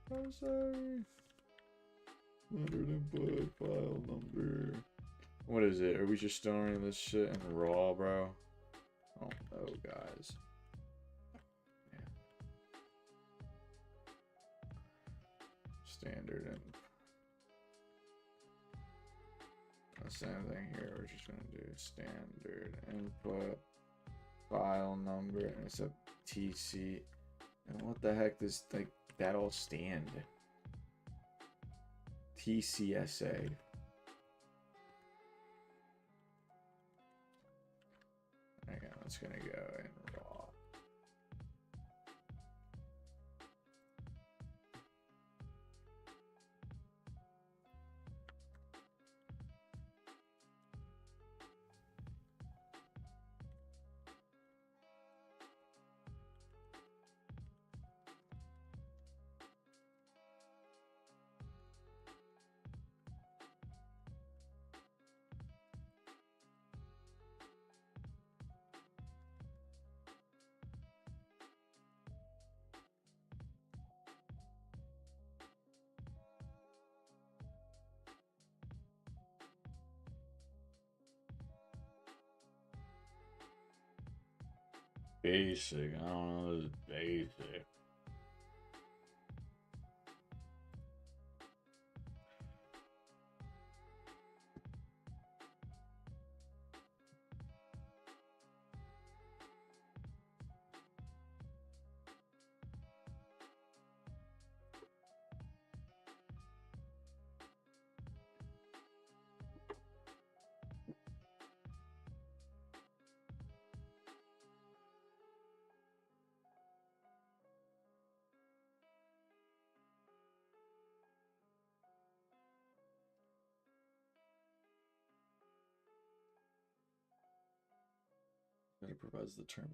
I'm sorry. Standard input file number. What is it? Are we just storing this shit in raw, bro? Oh no, guys. Yeah. Standard and the same thing here. We're just gonna do standard input file number, and it's a TC. And what the heck does like that all stand? TCSA. Okay, that's gonna go in raw. Basic. I don't know. This is basic. That it provides the terminal.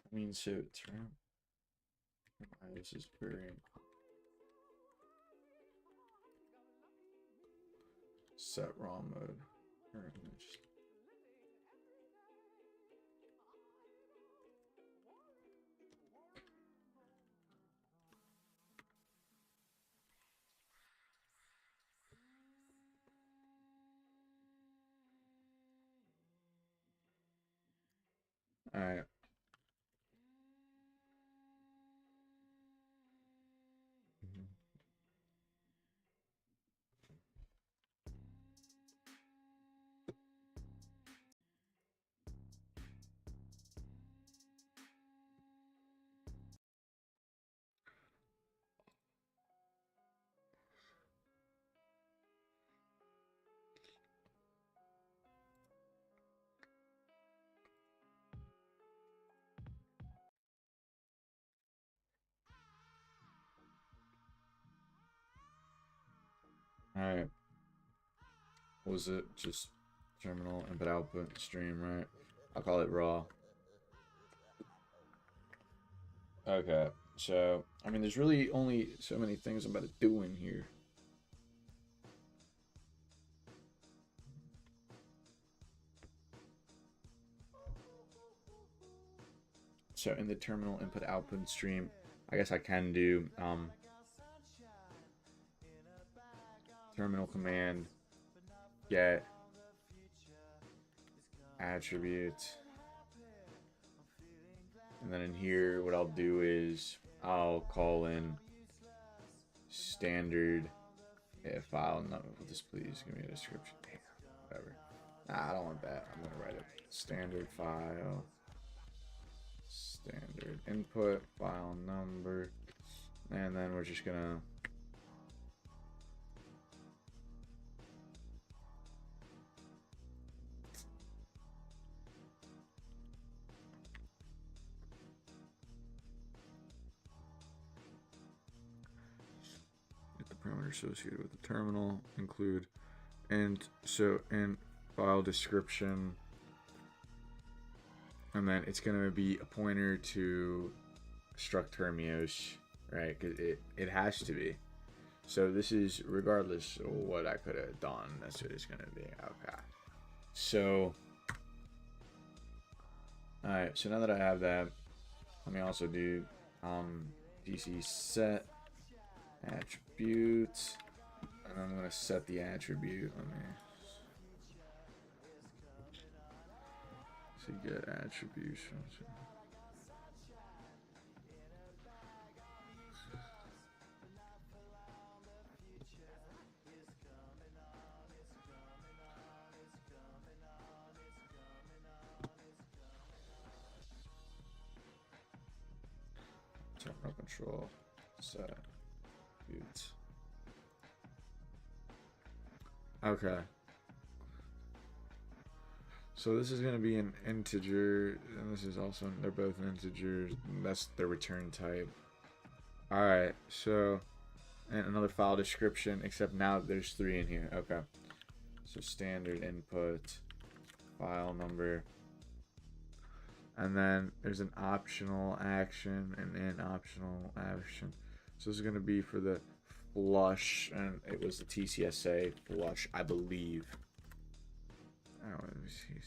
I mean, so term. This is very set ROM mode. All right. All right. What was it? Just terminal input output stream, right? I'll call it raw. Okay. So, I mean, there's really only so many things I'm about to do in here. So in the terminal input output stream, I guess I can do terminal command get attribute, and then in here what I'll do is I'll call in standard file number. Just please give me a description. Damn, whatever. Nah, I don't want that. I'm gonna write it. Standard file, standard input file number, and then we're just gonna parameter associated with the terminal include, and so in file description, and then it's gonna be a pointer to struct termios, right? Because it has to be. So this is regardless of what I could have done. That's what it's gonna be. Okay. So Alright, so now that I have that, let me also do DC set attribute, and I'm going to set the attribute. Let me see, get attribution. Terminal control set attribute. Okay. So this is going to be an integer, and this is also, they're both integers. That's the return type. Alright, so, and another file description, except now there's 3 in here. Okay. So standard input, file number, and then there's an optional action and an optional action. So this is going to be for the flush, and it was the TCSA flush, I believe. Oh, let me see.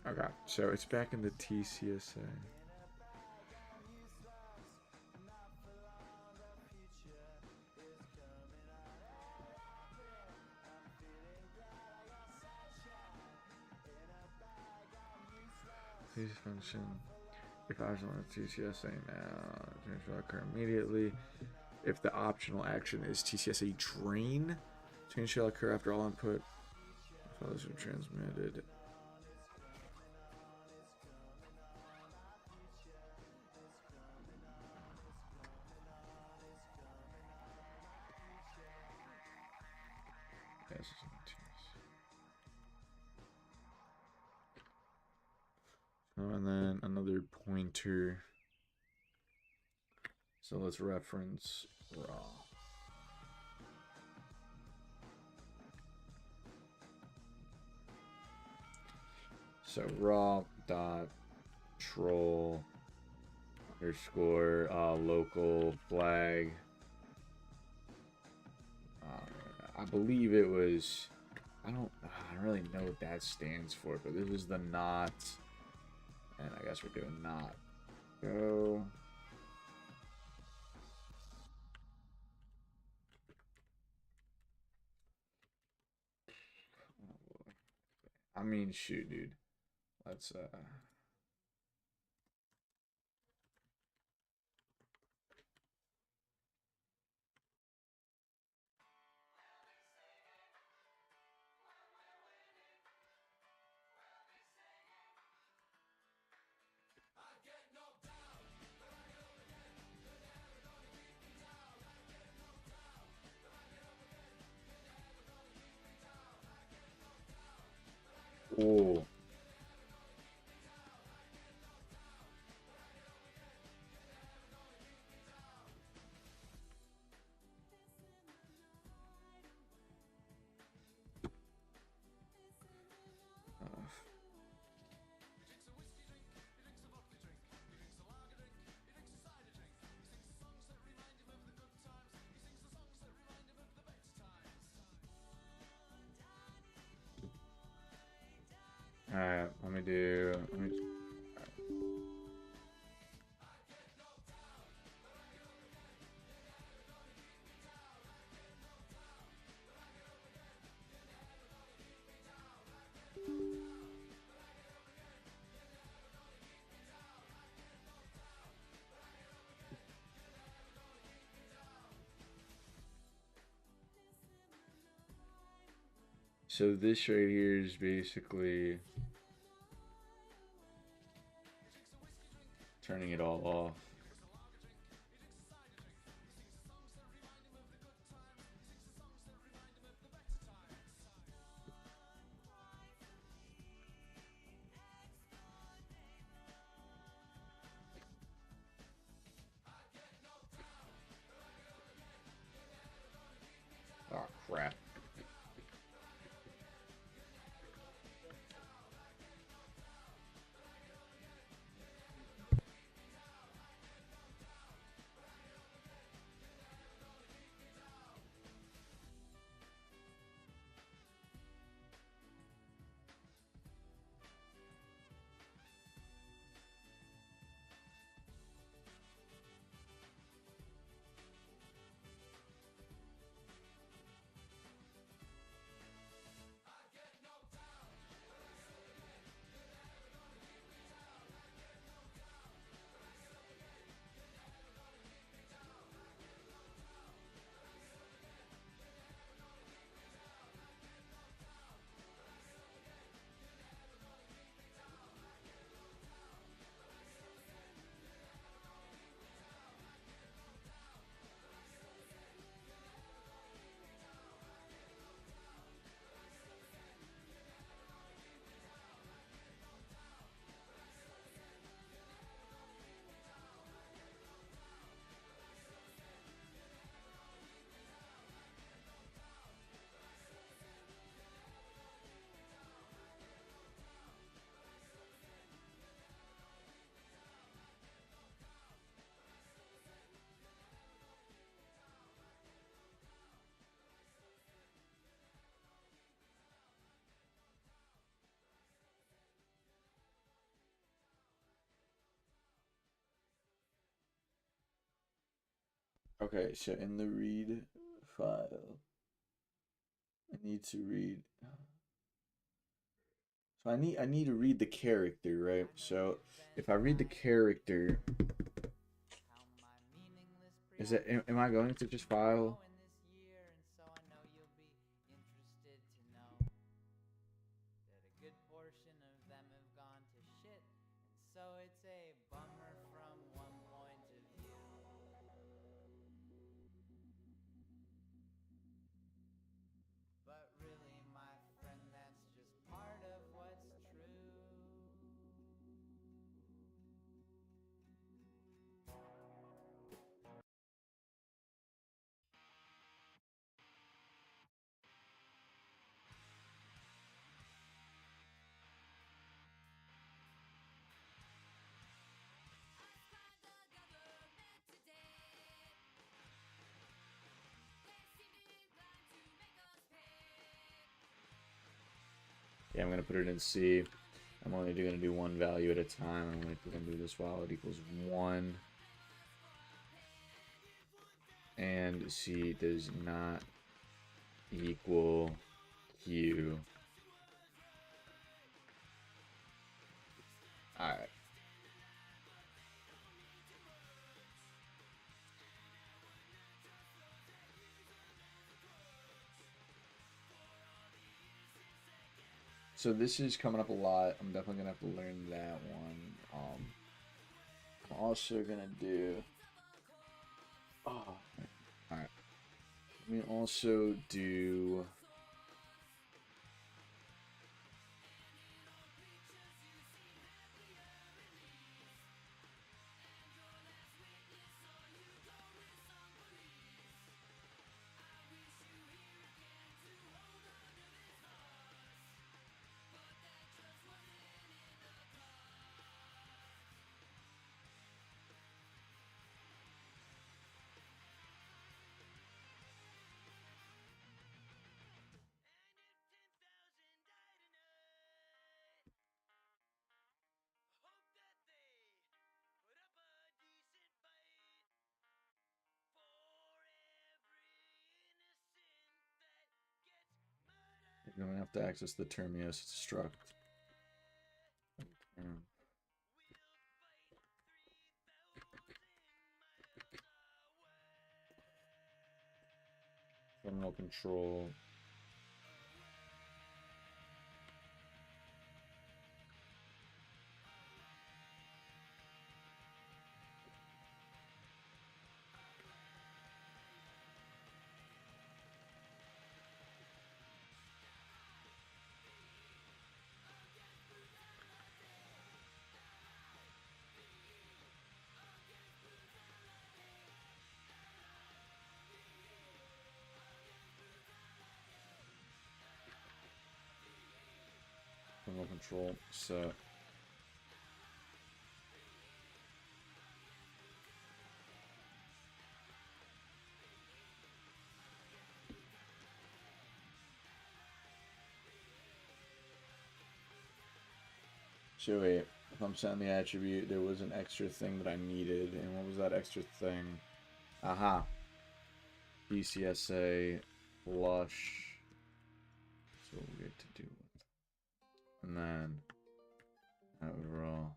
Okay, so it's back in the TCSA. Please function. If I was on the TCSA now, change will occur immediately. If the optional action is TCSA drain, change shall occur after all input files are transmitted. Yes, and then another pointer. So let's reference raw. So raw dot troll underscore local flag. I believe it was. I don't really know what that stands for, but this is the not, and I guess we're doing not go. I mean, shoot, dude. Let's oh. Alright, let me do. So this right here is basically turning it all off. Oh crap. Okay, so in the read file, I need to read. So I need to read the character, right? So if I read the character, is it am I going to just file? Yeah, I'm gonna put it in C. I'm only gonna do one value at a time. I'm gonna do this while it equals 1. And C does not equal Q. Alright. So this is coming up a lot. I'm definitely gonna have to learn that one. I'm also gonna do. Oh, alright. Let me also do. You're gonna have to access the terminus struct. Terminal control. Terminal control set. So wait, if I'm setting the attribute, there was an extra thing that I needed, and what was that extra thing? Aha. BCSA flush. That's what we get to do with. And then overall.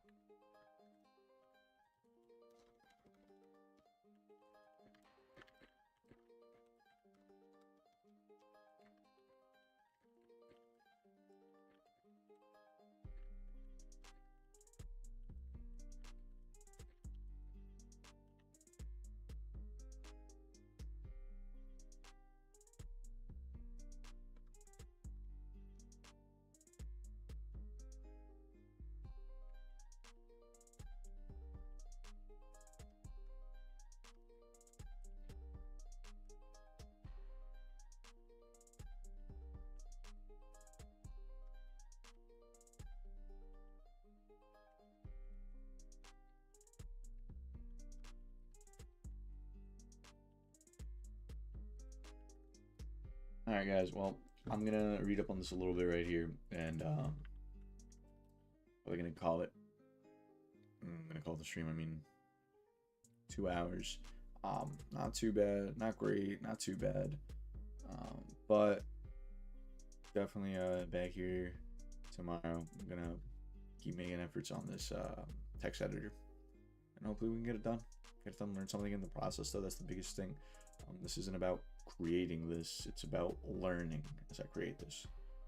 Alright guys, well, I'm gonna read up on this a little bit right here, and what are we gonna call it? I'm gonna call the stream, I mean, 2 hours. Not too bad, not great, not too bad. But definitely back here tomorrow. I'm gonna keep making efforts on this text editor, and hopefully we can get it done. Get it done, learn something in the process, though. That's the biggest thing. This isn't about creating this, it's about learning as I create this.